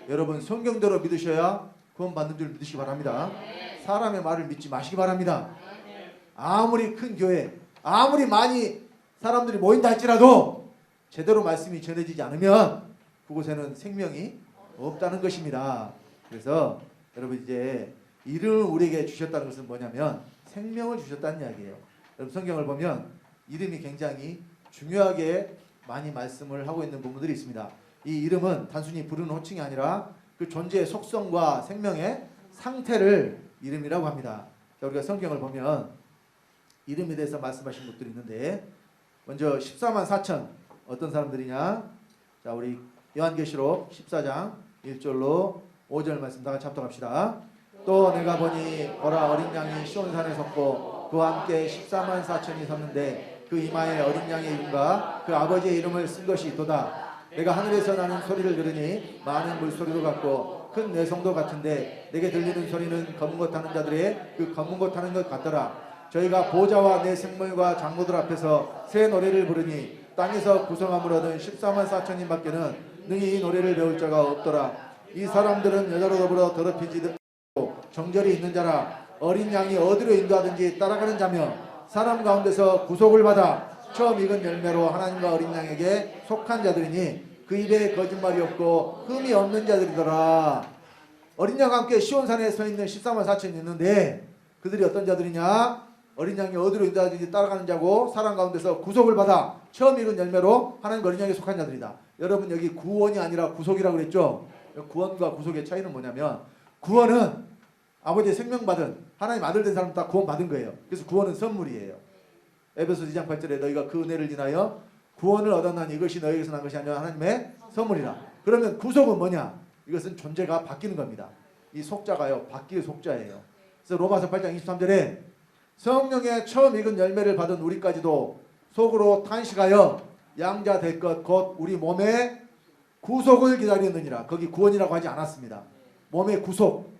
여러분 성경대로 믿으셔야 구원 받는 줄 믿으시기 바랍니다. 사람의 말을 믿지 마시기 바랍니다. 아무리 큰 교회, 아무리 많이 사람들이 모인다 할지라도 제대로 말씀이 전해지지 않으면 그곳에는 생명이 없다는 것입니다. 그래서 여러분 이제 이름을 우리에게 주셨다는 것은 뭐냐면 생명을 주셨다는 이야기예요. 여러분 성경을 보면 이름이 굉장히 중요하게 많이 말씀을 하고 있는 부분들이 있습니다. 이 이름은 단순히 부르는 호칭이 아니라 그 존재의 속성과 생명의 상태를 이름이라고 합니다. 자, 우리가 성경을 보면 이름에 대해서 말씀하신 것들이 있는데 먼저 14만 4천 어떤 사람들이냐? 자, 우리 요한계시록 14장 1절로 5절 말씀 다 같이 합독합시다. 또 내가 보니 보라 어린 양이 시온산에 섰고 그와 함께 14만 4천이 섰는데 그 이마에 어린 양의 이름과 그 아버지의 이름을 쓴 것이 있도다. 내가 하늘에서 나는 소리를 들으니 많은 물소리도 같고 큰 내성도 같은데 내게 들리는 소리는 검은 것 타는 자들의 그 검은 것 타는 것 같더라. 저희가 보좌와 내 생물과 장로들 앞에서 새 노래를 부르니 땅에서 구성함을 얻은 14만 4천인 밖에는 능히 이 노래를 배울 자가 없더라. 이 사람들은 여자로 더불어 더럽히지 정절이 있는 자라. 어린 양이 어디로 인도하든지 따라가는 자며 사람 가운데서 구속을 받아 처음 익은 열매로 하나님과 어린 양에게 속한 자들이니 그 입에 거짓말이 없고 흠이 없는 자들이더라. 어린 양과 함께 시온산에 서 있는 14만 4천이 있는데 그들이 어떤 자들이냐? 어린 양이 어디로 인도하든지 따라가는 자고 사람 가운데서 구속을 받아 처음 익은 열매로 하나님과 어린 양에 속한 자들이다. 여러분 여기 구원이 아니라 구속이라고 그랬죠? 구원과 구속의 차이는 뭐냐면 구원은 아버지의 생명 받은 하나님 아들 된 사람 다 구원 받은 거예요. 그래서 구원은 선물이에요. 에베소서 2장 8절에 너희가 그 은혜를 인하여 구원을 얻었나니 이것이 너희에게서 난 것이 아니라 하나님의 선물이라. 그러면 구속은 뭐냐? 이것은 존재가 바뀌는 겁니다. 이 속자가요, 바뀔 속자예요. 그래서 로마서 8장 23절에 성령의 처음 익은 열매를 받은 우리까지도 속으로 탄식하여 양자 될 것 곧 우리 몸의 구속을 기다리느니라. 거기 구원이라고 하지 않았습니다. 몸의 구속.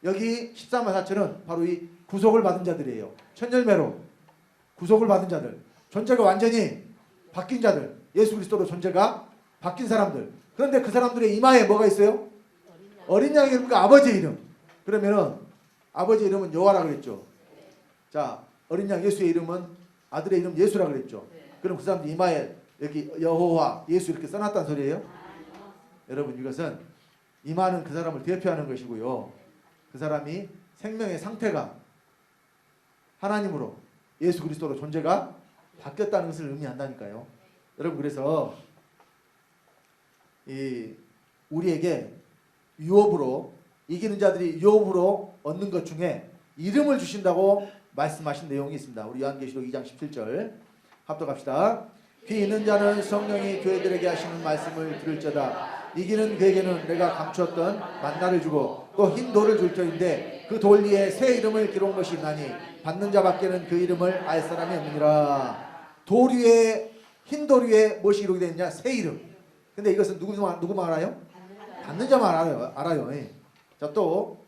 여기 13만 4천은 바로 이 구속을 받은 자들이에요. 첫 열매로 구속을 받은 자들. 존재가 완전히 바뀐 자들. 예수 그리스도로 존재가 바뀐 사람들. 그런데 그 사람들의 이마에 뭐가 있어요? 어린 양의 이름과 아버지의 이름. 그러면은 아버지의 이름은 여호와라 그랬죠. 자, 어린 양 예수의 이름은 아들의 이름 예수라 그랬죠. 그럼 그 사람들 이마에 여기 여호와 예수 이렇게 써놨다는 소리예요? 여러분, 이것은 이마는 그 사람을 대표하는 것이고요. 그 사람이 생명의 상태가 하나님으로 예수 그리스도로 존재가 바뀌었다는 것을 의미한다니까요. 여러분, 그래서 우리에게 유업으로 이기는 자들이 유업으로 얻는 것 중에 이름을 주신다고 말씀하신 내용이 있습니다. 우리 요한계시록 2장 17절 합독합시다. 귀 있는 자는 성령이 교회들에게 하시는 말씀을 들을지어다. 이기는 그에게는 내가 감추었던 만나를 주고 또 흰 돌을 줄 터인데 그 돌 위에 새 이름을 기록한 것이 있나니 받는 자밖에는 그 이름을 알 사람이 없느니라. 돌 위에 흰 돌 위에 무엇이 기록이 되어 있냐? 새 이름. 근데 이것은 누구만 알아요? 받는 자만 알아요. 자, 또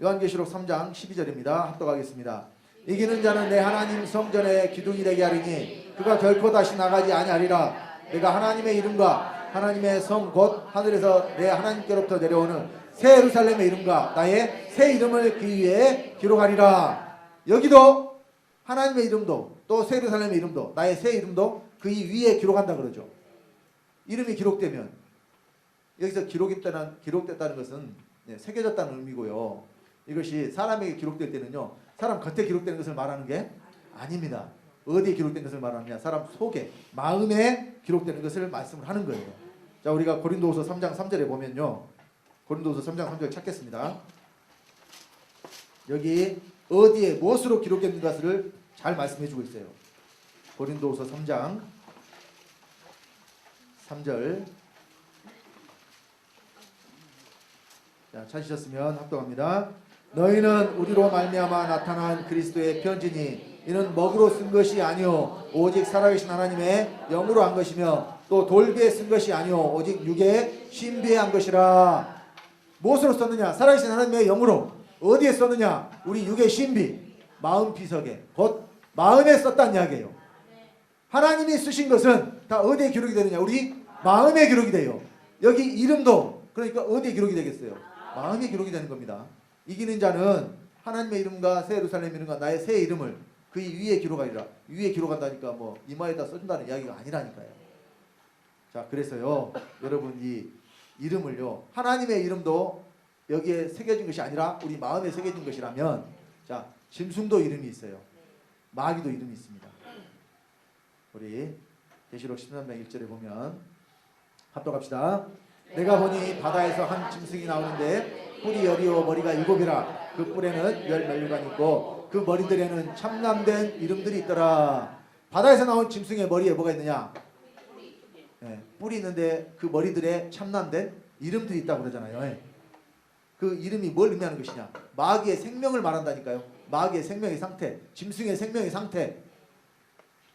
요한계시록 3장 12절입니다. 합독하겠습니다. 이기는 자는 내 하나님 성전에 기둥이 되게 하리니 그가 결코 다시 나가지 아니하리라. 내가 하나님의 이름과 하나님의 성 곧 하늘에서 내 하나님께로부터 내려오는 새 예루살렘의 이름과 나의 새 이름을 그 위에 기록하리라. 여기도 하나님의 이름도 또 새 예루살렘의 이름도 나의 새 이름도 그 위에 기록한다 그러죠. 이름이 기록되면 여기서 기록됐다는 것은 새겨졌다는 의미고요. 이것이 사람에게 기록될 때는요, 사람 겉에 기록되는 것을 말하는 게 아닙니다. 어디에 기록된 것을 말하느냐? 사람 속에, 마음에 기록되는 것을 말씀을 하는 거예요. 자, 우리가 고린도후서 3장 3절에 보면요, 고린도후서 3장 3절 찾겠습니다. 여기 어디에 무엇으로 기록된 것을 잘 말씀해 주고 있어요. 고린도후서 3장 3절. 자, 찾으셨으면 합독합니다. 너희는 우리로 말미암아 나타난 그리스도의 편지니 이는 먹으로 쓴 것이 아니요 오직 살아계신 하나님의 영으로 한 것이며 또 돌비에 쓴 것이 아니요 오직 육에 신비에 한 것이라. 무엇으로 썼느냐? 살아계신 하나님의 영으로. 어디에 썼느냐? 우리 육의 신비, 마음 비석에, 곧 마음에 썼다는 이야기예요. 하나님이 쓰신 것은 다 어디에 기록이 되느냐? 우리 마음에 기록이 돼요. 여기 이름도 그러니까 어디에 기록이 되겠어요? 마음에 기록이 되는 겁니다. 이기는 자는 하나님의 이름과 새 예루살렘 이름과 나의 새 이름을 그 위에 기록하리라. 위에 기록한다니까 뭐 이마에다 써준다는 이야기가 아니라니까요. 자, 그래서요, 여러분 이 이름을요, 하나님의 이름도 여기에 새겨진 것이 아니라 우리 마음에 새겨진 것이라면, 자, 짐승도 이름이 있어요. 마귀도 이름이 있습니다. 우리 계시록 13장 1절에 보면 합독합시다. 내가 보니 바다에서 한 짐승이 나오는데 뿔이 열이요 머리가 7이라. 그 뿔에는 10면류관이 있고 그 머리들에는 참남된 이름들이 있더라. 바다에서 나온 짐승의 머리에 뭐가 있느냐? 뿔이 있는데 그 머리들에 참남된 이름들이 있다고 그러잖아요. 그 이름이 뭘 의미하는 것이냐? 마귀의 생명을 말한다니까요. 마귀의 생명의 상태, 짐승의 생명의 상태.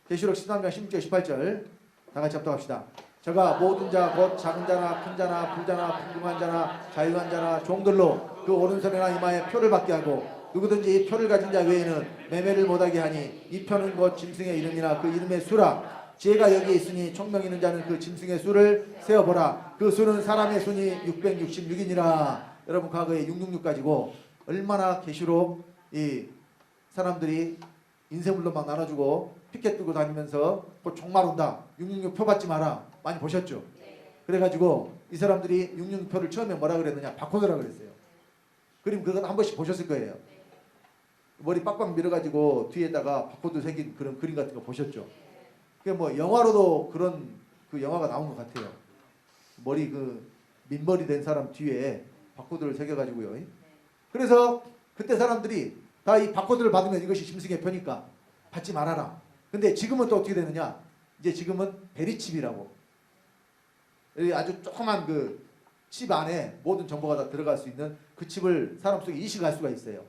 계시록 13장 16절 18절 다 같이 합독합시다. 저가 모든 자 곧 작은 자나 큰 자나 부자나 풍성한 자나 자유한 자나 종들로 그 오른손이나 이마에 표를 받게 하고 누구든지 이 표를 가진 자 외에는 매매를 못하게 하니 이 표는 곧 짐승의 이름이나 그 이름의 수라. 지혜가 여기 있으니 총명 있는 자는 그 짐승의 수를 세어보라. 그 수는 사람의 수니 666이니라. 여러분 과거에 666 가지고 얼마나 계시록 이 사람들이 인쇄물로 막 나눠주고 피켓 들고 다니면서 뭐 종말 온다. 666 표 받지 마라. 많이 보셨죠? 그래가지고 이 사람들이 666표를 처음에 뭐라 그랬느냐? 바코드라 그랬어요. 그림 그건 한 번씩 보셨을 거예요. 머리 빡빡 밀어가지고 뒤에다가 바코드 새긴 그런 그림 같은 거 보셨죠? 그게 뭐 영화로도 그런 그 영화가 나온 것 같아요. 머리 그 민머리 된 사람 뒤에 바코드를 새겨가지고요. 그래서 그때 사람들이 다 이 바코드를 받으면 이것이 짐승의 표니까 받지 말아라. 근데 지금은 또 어떻게 되느냐? 이제 지금은 베리칩이라고 아주 조그만 그 칩 안에 모든 정보가 다 들어갈 수 있는 그 칩을 사람 속에 이식할 수가 있어요.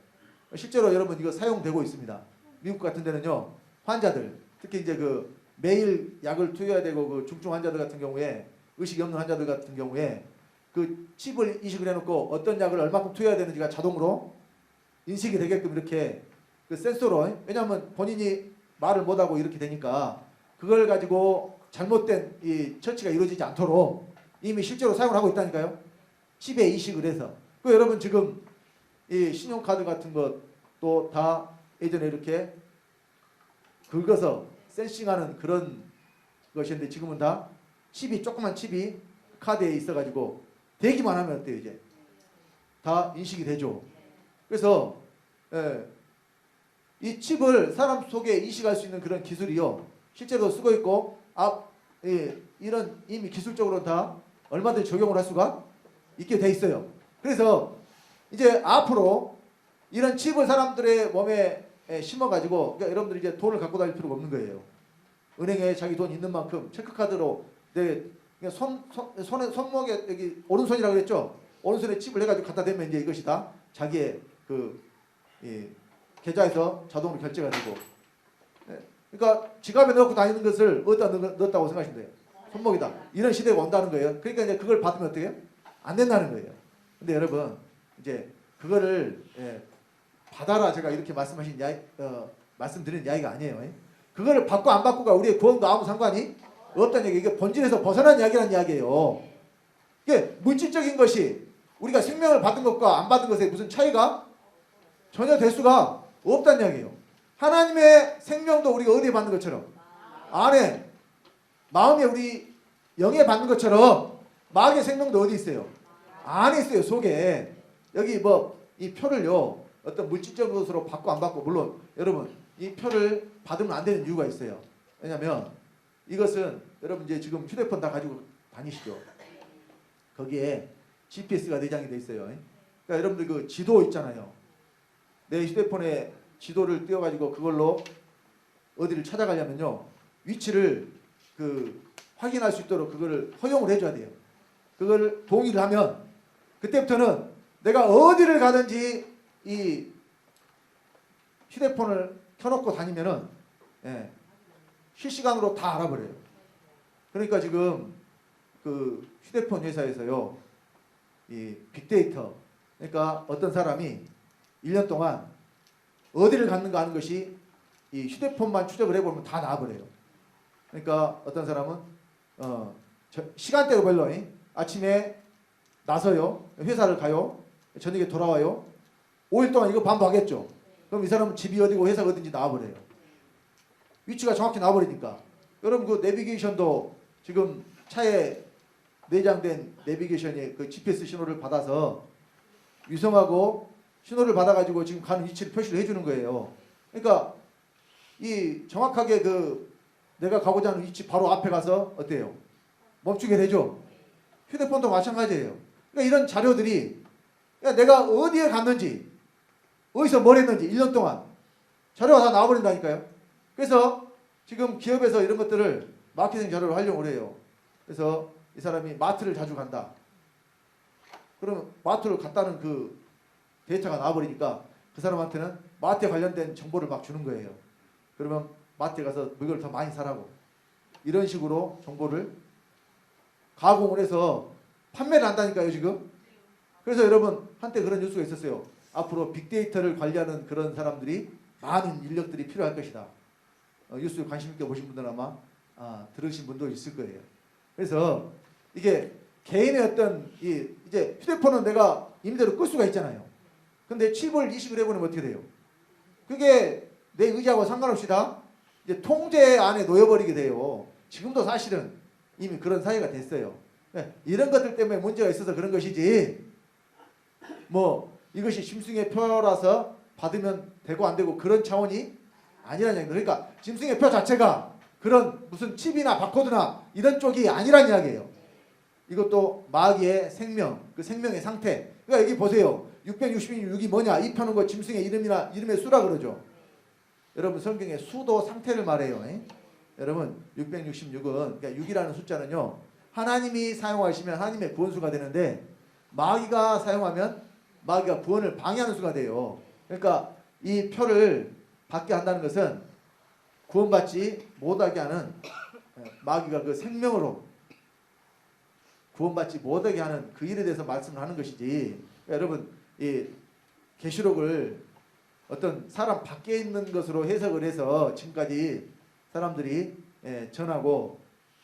실제로 여러분 이거 사용되고 있습니다. 미국 같은 데는요, 환자들 특히 이제 그 매일 약을 투여해야 되고 그 중증 환자들 같은 경우에 의식이 없는 환자들 같은 경우에 그 칩을 이식을 해놓고 어떤 약을 얼마큼 투여해야 되는지가 자동으로 인식이 되게끔 이렇게 그 센서로, 왜냐하면 본인이 말을 못하고 이렇게 되니까 그걸 가지고 잘못된 이 처치가 이루어지지 않도록 이미 실제로 사용을 하고 있다니까요. 칩에 이식을 해서. 그 여러분 지금 이 신용카드 같은 것도 다 예전에 이렇게 긁어서 센싱하는 그런 것이었는데 지금은 다 칩이, 조그만 칩이 카드에 있어가지고 대기만 하면 어때요? 이제 다 인식이 되죠. 그래서 이 칩을 사람 속에 이식할 수 있는 그런 기술이요, 실제로 쓰고 있고 이런 이미 기술적으로 다 얼마든지 적용을 할 수가 있게 돼 있어요. 그래서 이제 앞으로 이런 칩을 사람들의 몸에 심어가지고, 그러니까 여러분들이 이제 돈을 갖고 다닐 필요가 없는 거예요. 은행에 자기 돈 있는 만큼 체크카드로 내 손목에 여기 오른손이라고 그랬죠. 오른손에 칩을 해가지고 갖다 대면 이제 이것이 다 자기의 그 계좌에서 자동으로 결제가 되고, 그러니까 지갑에 넣고 다니는 것을 어디다 넣었다고 생각하시면 돼요? 손목이다. 이런 시대가 온다는 거예요. 그러니까 이제 그걸 받으면 어떻게 해요? 안 된다는 거예요. 근데 여러분 이제 그거를 받아라 제가 이렇게 말씀드리는 이야기가 아니에요. 그거를 받고 안 받고가 우리의 구원과 아무 상관이 없다는 얘기. 이게 본질에서 벗어난 이야기라는 이야기예요. 이게 물질적인 것이 우리가 생명을 받은 것과 안 받은 것에 무슨 차이가 전혀 될 수가 없다는 이야기예요. 하나님의 생명도 우리가 어디에 받는 것처럼 안에, 마음에 우리 영에 받는 것처럼 마귀의 생명도 어디 있어요? 안에 있어요. 속에. 여기 뭐 이 표를요, 어떤 물질적 것으로 받고 안 받고, 물론 여러분 이 표를 받으면 안 되는 이유가 있어요. 왜냐하면 이것은 여러분 이제 지금 휴대폰 다 가지고 다니시죠. 거기에 GPS가 내장이 돼 있어요. 그러니까 여러분들 그 지도 있잖아요. 내 휴대폰에 지도를 띄워가지고 그걸로 어디를 찾아가려면요, 위치를 확인할 수 있도록 그거를 허용을 해줘야 돼요. 그걸 동의를 하면 그때부터는 내가 어디를 가든지 이 휴대폰을 켜놓고 다니면은 실시간으로 다 알아버려요. 그러니까 지금 그 휴대폰 회사에서요, 이 빅데이터, 그러니까 어떤 사람이 1년 동안 어디를 갔는가 하는 것이 이 휴대폰만 추적을 해보면 다 나와버려요. 그러니까 어떤 사람은 시간대별로 아침에 나서요, 회사를 가요, 저녁에 돌아와요. 5일 동안 이거 반복하겠죠. 그럼 이 사람은 집이 어디고 회사가 어딘지 나와버려요. 위치가 정확히 나와버리니까. 여러분 그 내비게이션도 지금 차에 내장된 내비게이션이 그 GPS 신호를 받아서 위성하고 신호를 받아가지고 지금 가는 위치를 표시를 해주는 거예요. 그러니까 이 정확하게 내가 가고자 하는 위치 바로 앞에 가서 어때요? 멈추게 되죠. 휴대폰도 마찬가지예요. 그러니까 이런 자료들이, 그러니까 내가 어디에 갔는지, 어디서 뭘 했는지 1년 동안 자료가 다 나와버린다니까요. 그래서 지금 기업에서 이런 것들을 마케팅 자료로 활용을 해요. 그래서 이 사람이 마트를 자주 간다. 그러면 마트를 갔다는 그 데이터가 나와버리니까 그 사람한테는 마트에 관련된 정보를 막 주는 거예요. 그러면 마트에 가서 물건을 더 많이 사라고. 이런 식으로 정보를 가공을 해서 판매를 한다니까요, 지금. 그래서 여러분 한때 그런 뉴스가 있었어요. 앞으로 빅데이터를 관리하는 그런 사람들이, 많은 인력들이 필요할 것이다. 뉴스 관심 있게 보신 분들은 아마 들으신 분도 있을 거예요. 그래서 이게 개인의 어떤 이제 휴대폰은 내가 임대로 끌 수가 있잖아요. 근데 칩을 이식을 해보면 어떻게 돼요? 그게 내 의지하고 상관없이 다 이제 통제 안에 놓여버리게 돼요. 지금도 사실은 이미 그런 사회가 됐어요. 이런 것들 때문에 문제가 있어서 그런 것이지, 뭐 이것이 짐승의 표라서 받으면 되고 안 되고 그런 차원이 아니라는 이야기예요. 그러니까 짐승의 표 자체가 그런 무슨 칩이나 바코드나 이런 쪽이 아니란 이야기예요. 이것도 마귀의 생명, 그 생명의 상태, 그러니까 여기 보세요. 666이 뭐냐? 입혀놓은 거 짐승의 이름이나 이름의 수라 그러죠. 여러분 성경에 수도 상태를 말해요. 여러분 666은 그러니까 6이라는 숫자는요. 하나님이 사용하시면 하나님의 구원수가 되는데 마귀가 사용하면 마귀가 구원을 방해하는 수가 돼요. 그러니까 이 표를 받게 한다는 것은 구원받지 못하게 하는 마귀가 그 생명으로 구원받지 못하게 하는 그 일에 대해서 말씀을 하는 것이지. 그러니까 여러분 이 계시록을 어떤 사람 밖에 있는 것으로 해석을 해서 지금까지 사람들이 전하고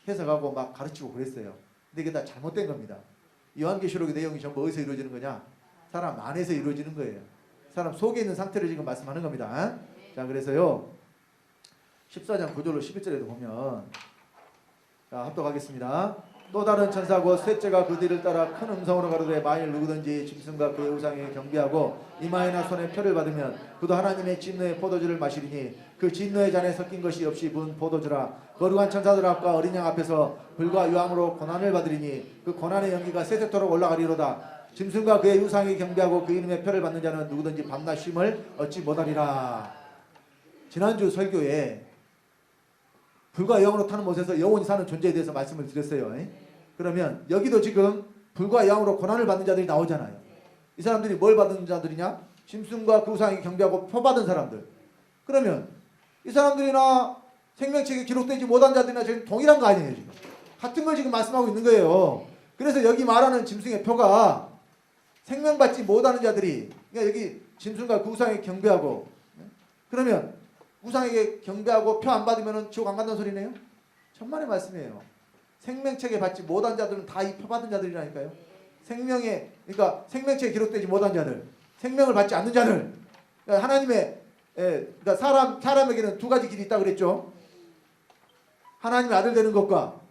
해석하고 막 가르치고 그랬어요. 근데 이게 다 잘못된 겁니다. 요한계시록의 내용이 전부 어디서 이루어지는 거냐? 사람 안에서 이루어지는 거예요. 사람 속에 있는 상태를 지금 말씀하는 겁니다. 자, 그래서요 14장 9절로 11절에도 보면, 자, 합독하겠습니다. 또 다른 천사고 셋째가 그 뒤를 따라 큰 음성으로 가로되 만일 누구든지 짐승과 그의 우상에 경배하고 이마에나 손에 표를 받으면 그도 하나님의 진노의 포도주를 마시리니 그 진노의 잔에 섞인 것이 없이 부은 포도주라. 거룩한 천사들 앞과 어린 양 앞에서 불과 유황으로 고난을 받으리니 그 고난의 연기가 세세토록 올라가리로다. 짐승과 그의 우상에 경배하고 그 이름의 표를 받는 자는 누구든지 밤낮 쉼을 얻지 못하리라. 지난주 설교에 불과 영으로 타는 못에서 영원히 사는 존재에 대해서 말씀을 드렸어요. 그러면 여기도 지금 불과 영으로 고난을 받는 자들이 나오잖아요. 이 사람들이 뭘 받는 자들이냐? 짐승과 그 우상에 경배하고 표 받은 사람들. 그러면 이 사람들이나 생명책에 기록되지 못한 자들이나 지금 동일한 거 아니에요. 지금 같은 걸 지금 말씀하고 있는 거예요. 그래서 여기 말하는 짐승의 표가 생명받지 못하는 자들이, 그러니까 여기 짐승과 그 우상에 경배하고, 그러면 우상에게 경배하고 표 안 받으면 지옥 안 간다는 소리네요. 천만의 말씀이에요. 생명책에 받지 못한 자들은 다 이 표 받은 자들이라니까요. 그러니까 생명책에 기록되지 못한 자들, 생명을 받지 않는 자들, 그러니까 하나님의, 그러니까 사람에게는 두 가지 길이 있다고 그랬죠. 하나님의 아들 되는 것과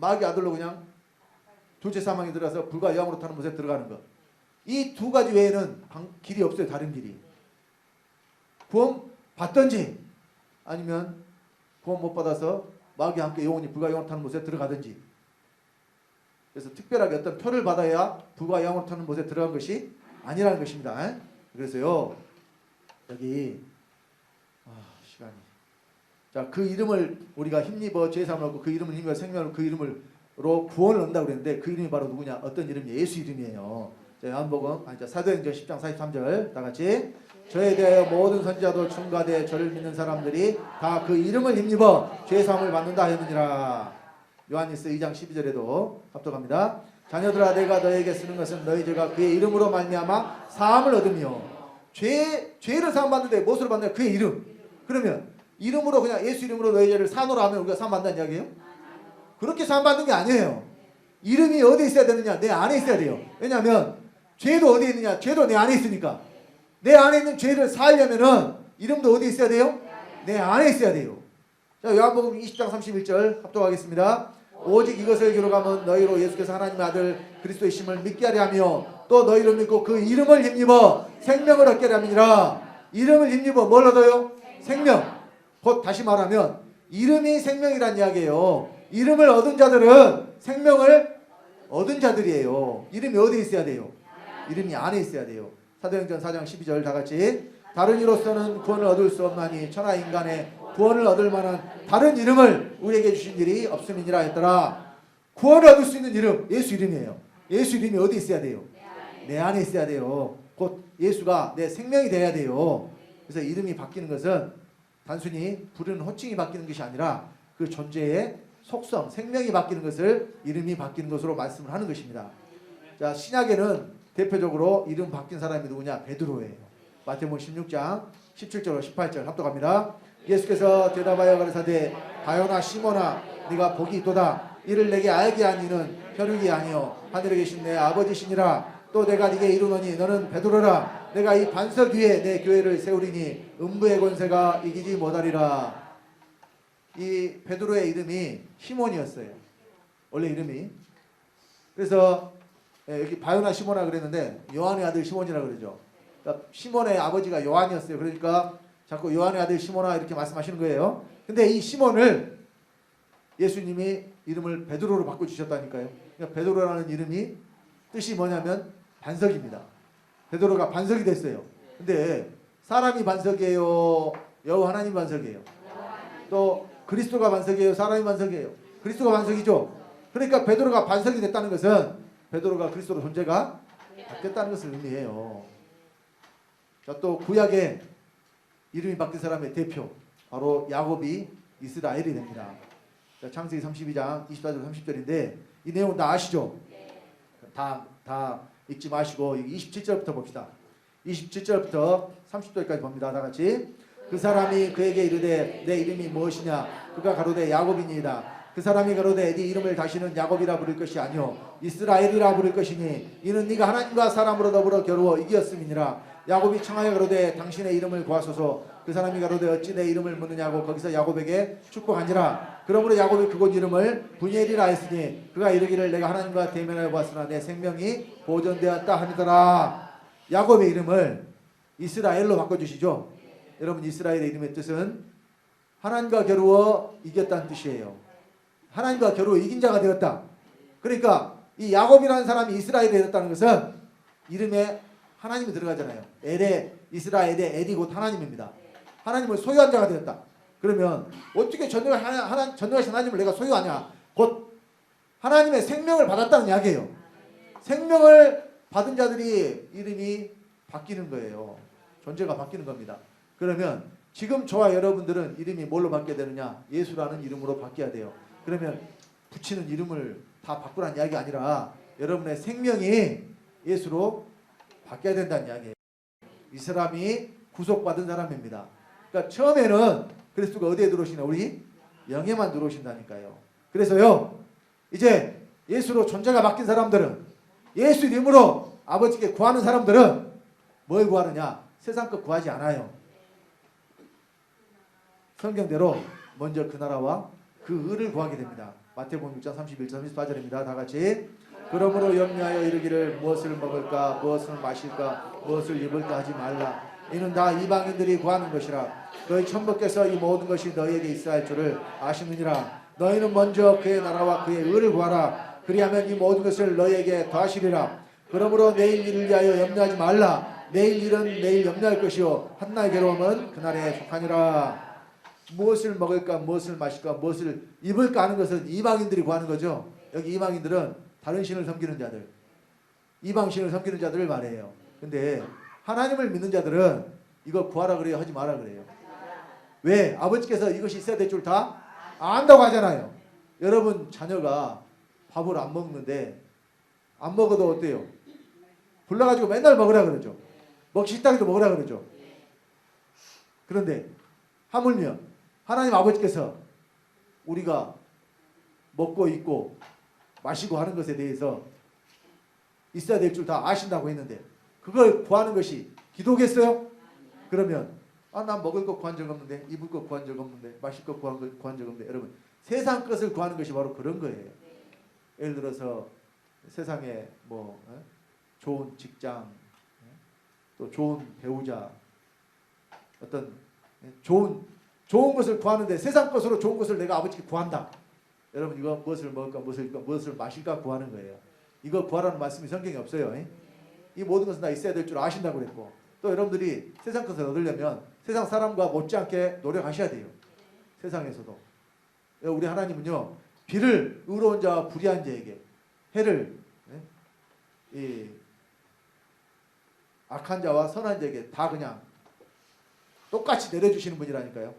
마귀 아들로 그냥 둘째 사망에 들어가서 불과 영으로 타는 못에 들어가는 것. 이 두 가지 외에는 길이 없어요. 다른 길이. 구원 받든지 아니면 구원 못 받아서 마귀와 함께 영원히 불과 영으로 타는 못에 들어가든지. 그래서 특별하게 어떤 표를 받아야 불과 영으로 타는 못에 들어간 것이 아니라는 것입니다. 그래서요 여기 시간이, 자, 그 이름을 우리가 힘입어 죄사함을 얻고 그 이름을 힘입어 생명을 그 이름으로 구원을 얻는다고 그랬는데 그 이름이 바로 누구냐? 어떤 이름이에요? 예수 이름이에요. 자, 요한복음 사도행전 10장 43절 다 같이. 저에 대하여 모든 선지자도 충가되 저를 믿는 사람들이 다 그 이름을 힘입어 죄사함을 받는다 하였느니라. 요한일서 2장 12절에도 합독합니다. 자녀들아 내가 너에게 쓰는 것은 너희 죄가 그의 이름으로 말미암아 사함을 얻으며. 죄를 사함 받는데 무엇으로 받느냐? 그의 이름. 그러면 이름으로 그냥 예수 이름으로 너희 죄를 사노라 하면 우리가 사함 받는다는 이야기예요? 그렇게 사함 받는 게 아니에요. 이름이 어디에 있어야 되느냐? 내 안에 있어야 돼요. 왜냐하면 죄도 어디에 있느냐? 죄도 내 안에 있으니까. 내 안에 있는 죄를 사하려면은 이름도 어디에 있어야 돼요? 내 안에 있어야 돼요. 자, 요한복음 20장 31절 합독하겠습니다. 오직 이것을 기록하면 너희로 예수께서 하나님의 아들 그리스도의 심을 믿게 하려 하며 또 너희를 믿고 그 이름을 힘입어 생명을 얻게 하려 함이니라. 이름을 힘입어 뭘 얻어요? 생명. 곧 다시 말하면 이름이 생명이란 이야기예요. 이름을 얻은 자들은 생명을 얻은 자들이에요. 이름이 어디에 있어야 돼요? 이름이 안에 있어야 돼요. 사도행전 4장 12절 다 같이. 다른 이로서는 구원을 얻을 수 없나니 천하 인간의 구원을 얻을 만한 다른 이름을 우리에게 주신 일이 없음이니라 했더라. 구원을 얻을 수 있는 이름 예수 이름이에요. 예수 이름이 어디 있어야 돼요? 내 안에 있어야 돼요. 곧 예수가 내 생명이 돼야 돼요. 그래서 이름이 바뀌는 것은 단순히 부르는 호칭이 바뀌는 것이 아니라 그 존재의 속성, 생명이 바뀌는 것을 이름이 바뀌는 것으로 말씀을 하는 것입니다. 자, 신약에는 대표적으로 이름 바뀐 사람이 누구냐? 베드로예요. 마태복음 16장 17절 18절 합독합니다. 예수께서 대답하여 가라사대 바요나 시몬아 네가 복이 있도다. 이를 내게 알게 한 이는 혈육이 아니요 하늘에 계신 내 아버지시니라. 또 내가 네게 이르노니 너는 베드로라. 내가 이 반석 위에 내 교회를 세우리니 음부의 권세가 이기지 못하리라. 이 베드로의 이름이 시몬이었어요. 원래 이름이. 그래서 여기 바요나 시몬아 그랬는데 요한의 아들 시몬이라 그러죠. 그러니까 시몬의 아버지가 요한이었어요. 그러니까 자꾸 요한의 아들 시몬아 이렇게 말씀하시는 거예요. 근데 이 시몬을 예수님이 이름을 베드로로 바꿔주셨다니까요. 그러니까 베드로라는 이름이 뜻이 뭐냐면 반석입니다. 베드로가 반석이 됐어요. 근데 사람이 반석이에요? 여호와 하나님 반석이에요? 또 그리스도가 반석이에요? 사람이 반석이에요? 그리스도가 반석이죠. 그러니까 베드로가 반석이 됐다는 것은 베드로가 그리스도로 존재가 바뀌었다는 것을 의미해요. 자, 또 구약에 이름이 바뀐 사람의 대표 바로 야곱이 이스라엘이 됩니다. 자, 창세기 32장 24절 30절인데 이 내용 다 아시죠? 다 읽지 마시고 27절부터 봅시다. 27절부터 30절까지 봅니다. 다 같이. 그 사람이 그에게 이르되 내 이름이 무엇이냐? 그가 가로되 야곱이니이다. 그 사람이 가로되 네 이름을 다시는 야곱이라 부를 것이 아니요 이스라엘이라 부를 것이니 이는 네가 하나님과 사람으로 더불어 겨루어 이겼음이니라. 야곱이 청하여 가로되 당신의 이름을 구하소서. 그 사람이 가로되 어찌 내 이름을 묻느냐고 거기서 야곱에게 축복한지라. 그러므로 야곱이 그곳 이름을 브니엘이라 했으니 그가 이르기를 내가 하나님과 대면하여 보았으나 내 생명이 보존되었다 하니더라. 야곱의 이름을 이스라엘로 바꿔주시죠. 여러분, 이스라엘의 이름의 뜻은 하나님과 겨루어 이겼다는 뜻이에요. 하나님과 겨루어 이긴 자가 되었다. 그러니까 이 야곱이라는 사람이 이스라엘이 되었다는 것은 이름에 하나님이 들어가잖아요. 이스라엘의 엘이 곧 하나님입니다. 하나님을 소유한 자가 되었다. 그러면 어떻게 전능하신 하나님을 내가 소유하냐? 곧 하나님의 생명을 받았다는 이야기예요. 생명을 받은 자들이 이름이 바뀌는 거예요. 존재가 바뀌는 겁니다. 그러면 지금 저와 여러분들은 이름이 뭘로 바뀌어야 되느냐? 예수라는 이름으로 바뀌어야 돼요. 그러면 붙이는 이름을 다 바꾸라는 이야기 아니라 여러분의 생명이 예수로 바뀌어야 된다는 이야기예요. 이 사람이 구속받은 사람입니다. 그러니까 처음에는 그리스도가 어디에 들어오시나? 우리 영에만 들어오신다니까요. 그래서요, 이제 예수로 존재가 바뀐 사람들은, 예수 이름으로 아버지께 구하는 사람들은 뭘 구하느냐? 세상 것 구하지 않아요. 성경대로 먼저 그 나라와 그 의를 구하게 됩니다. 마태복음 6장 31절 34절입니다. 다 같이. 그러므로 염려하여 이르기를 무엇을 먹을까 무엇을 마실까 무엇을 입을까 하지 말라. 이는 다 이방인들이 구하는 것이라. 너희 천부께서 이 모든 것이 너희에게 있어야 할 줄을 아시느니라. 너희는 먼저 그의 나라와 그의 의를 구하라. 그리하면 이 모든 것을 너희에게 더하시리라. 그러므로 내일 일을 위하여 염려하지 말라. 내일 일은 내일 염려할 것이요 한날 괴로움은 그날에 속하니라. 무엇을 먹을까 무엇을 마실까 무엇을 입을까 하는 것은 이방인들이 구하는 거죠. 여기 이방인들은 다른 신을 섬기는 자들, 이방신을 섬기는 자들을 말해요. 근데 하나님을 믿는 자들은 이거 구하라 그래요? 하지 마라 그래요? 왜? 아버지께서 이것이 있어야 될 줄 다 안다고 하잖아요. 여러분 자녀가 밥을 안 먹는데 안 먹어도 어때요? 불러가지고 맨날 먹으라 그러죠. 먹기 식당에도 먹으라 그러죠. 그런데 하물며 하나님 아버지께서 우리가 먹고 입고 마시고 하는 것에 대해서 있어야 될 줄 다 아신다고 했는데 그걸 구하는 것이 기도겠어요? 그러면 난 먹을 것 구한 적 없는데 입을 것 구한 적 없는데 마실 것 구한 적 없는데 여러분 세상 것을 구하는 것이 바로 그런 거예요. 예를 들어서 세상에 좋은 직장 또 좋은 배우자 어떤 좋은 것을 구하는데 세상 것으로 좋은 것을 내가 아버지께 구한다. 여러분 이거 무엇을 먹을까 무엇을 입을까 무엇을 마실까 구하는 거예요. 이거 구하라는 말씀이 성경에 없어요. 이 모든 것은 다 있어야 될 줄 아신다고 그랬고 또 여러분들이 세상 것을 얻으려면 세상 사람과 못지않게 노력하셔야 돼요. 세상에서도. 우리 하나님은요. 비를 의로운 자와 불의한 자에게 해를 이 악한 자와 선한 자에게 다 그냥 똑같이 내려주시는 분이라니까요.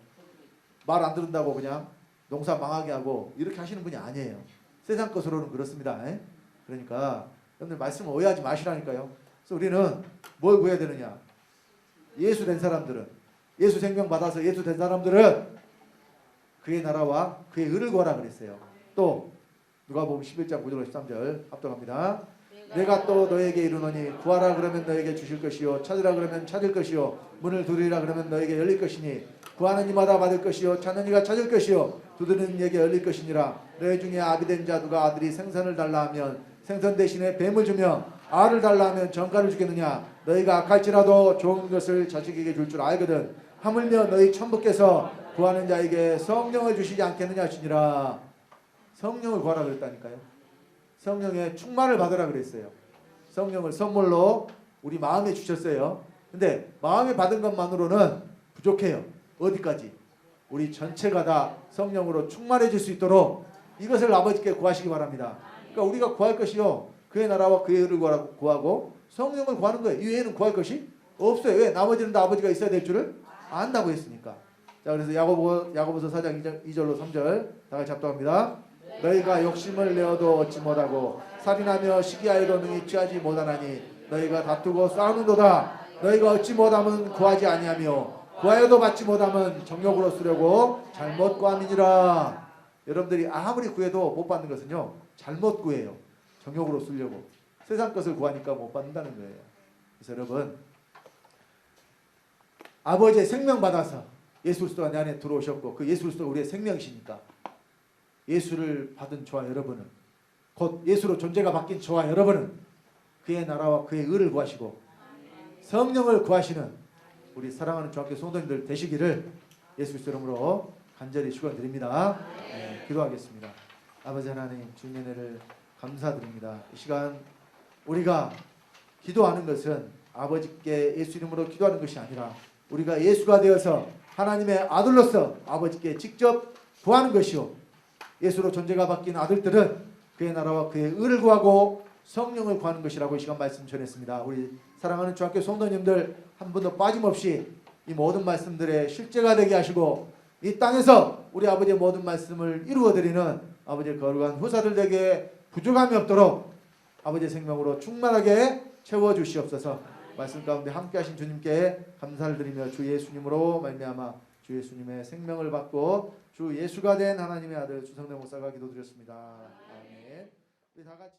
말 안 들은다고 그냥 농사 망하게 하고 이렇게 하시는 분이 아니에요. 세상 것으로는 그렇습니다. 그러니까 여러분들 말씀을 오해하지 마시라니까요. 그래서 우리는 뭘 구해야 되느냐? 예수 된 사람들은 예수 생명 받아서 예수 된 사람들은 그의 나라와 그의 의를 구하라 그랬어요. 또 누가복음 11장 9절 13절 합독합니다. 내가 또 너에게 이르노니 구하라 그러면 너에게 주실 것이요 찾으라 그러면 찾을 것이요 문을 두드리라 그러면 너에게 열릴 것이니 구하는 이마다 받을 것이요 찾는 이가 찾을 것이요 두드리는 이에게 열릴 것이니라. 너희 중에 아비된 자 누가 아들이 생선을 달라 하면 생선 대신에 뱀을 주며 알을 달라 하면 전갈을 주겠느냐? 너희가 악할지라도 좋은 것을 자식에게 줄 줄 알거든. 하물며 너희 천부께서 구하는 자에게 성령을 주시지 않겠느냐 하시니라. 성령을 구하라 그랬다니까요. 성령의 충만을 받으라 그랬어요. 성령을 선물로 우리 마음에 주셨어요. 근데 마음에 받은 것만으로는 부족해요. 어디까지? 우리 전체가 다 성령으로 충만해질 수 있도록 이것을 아버지께 구하시기 바랍니다. 그러니까 우리가 구할 것이요, 그의 나라와 그의 의를 구하고 성령을 구하는 거예요. 이외에는 구할 것이 없어요. 왜? 나머지는 다 아버지가 있어야 될 줄을 안다고 했으니까. 자, 그래서 야고보서 4장 2절로 3절 다 같이 합독합니다. 너희가 욕심을 내어도 얻지 못하고 살인하며 시기하여도 능히 취하지 못하나니 너희가 다투고 싸우는도다. 너희가 얻지 못하면 구하지 아니하며 구하여도 받지 못하면 정욕으로 쓰려고 잘못 구함이니라. 여러분들이 아무리 구해도 못 받는 것은요, 잘못 구해요. 정욕으로 쓰려고. 세상 것을 구하니까 못 받는다는 거예요. 그래서 여러분, 아버지의 생명 받아서 예수 그리스도가 내 안에 들어오셨고 그 예수 그리스도가 우리의 생명이시니까 예수를 받은 저와 여러분은, 곧 예수로 존재가 바뀐 저와 여러분은 그의 나라와 그의 의를 구하시고 성령을 구하시는 우리 사랑하는 중학교 성도님들 되시기를 예수 그리스도 이름으로 간절히 축원드립니다. 네, 기도하겠습니다. 아버지 하나님, 주님의 은혜를 감사드립니다. 이 시간 우리가 기도하는 것은 아버지께 예수 이름으로 기도하는 것이 아니라 우리가 예수가 되어서 하나님의 아들로서 아버지께 직접 구하는 것이요, 예수로 존재가 바뀐 아들들은 그의 나라와 그의 의를 구하고 성령을 구하는 것이라고 이 시간 말씀 전했습니다. 우리 사랑하는 중학교 성도님들 한 분도 빠짐없이 이 모든 말씀들의 실제가 되게 하시고 이 땅에서 우리 아버지의 모든 말씀을 이루어드리는 아버지의 거룩한 후사들 되게 부족함이 없도록 아버지의 생명으로 충만하게 채워주시옵소서. 말씀 가운데 함께하신 주님께 감사를 드리며 주 예수님으로 말미암아 주 예수님의 생명을 받고 주 예수가 된 하나님의 아들 주성래 목사가 기도드렸습니다. 아멘. 우리 다 같이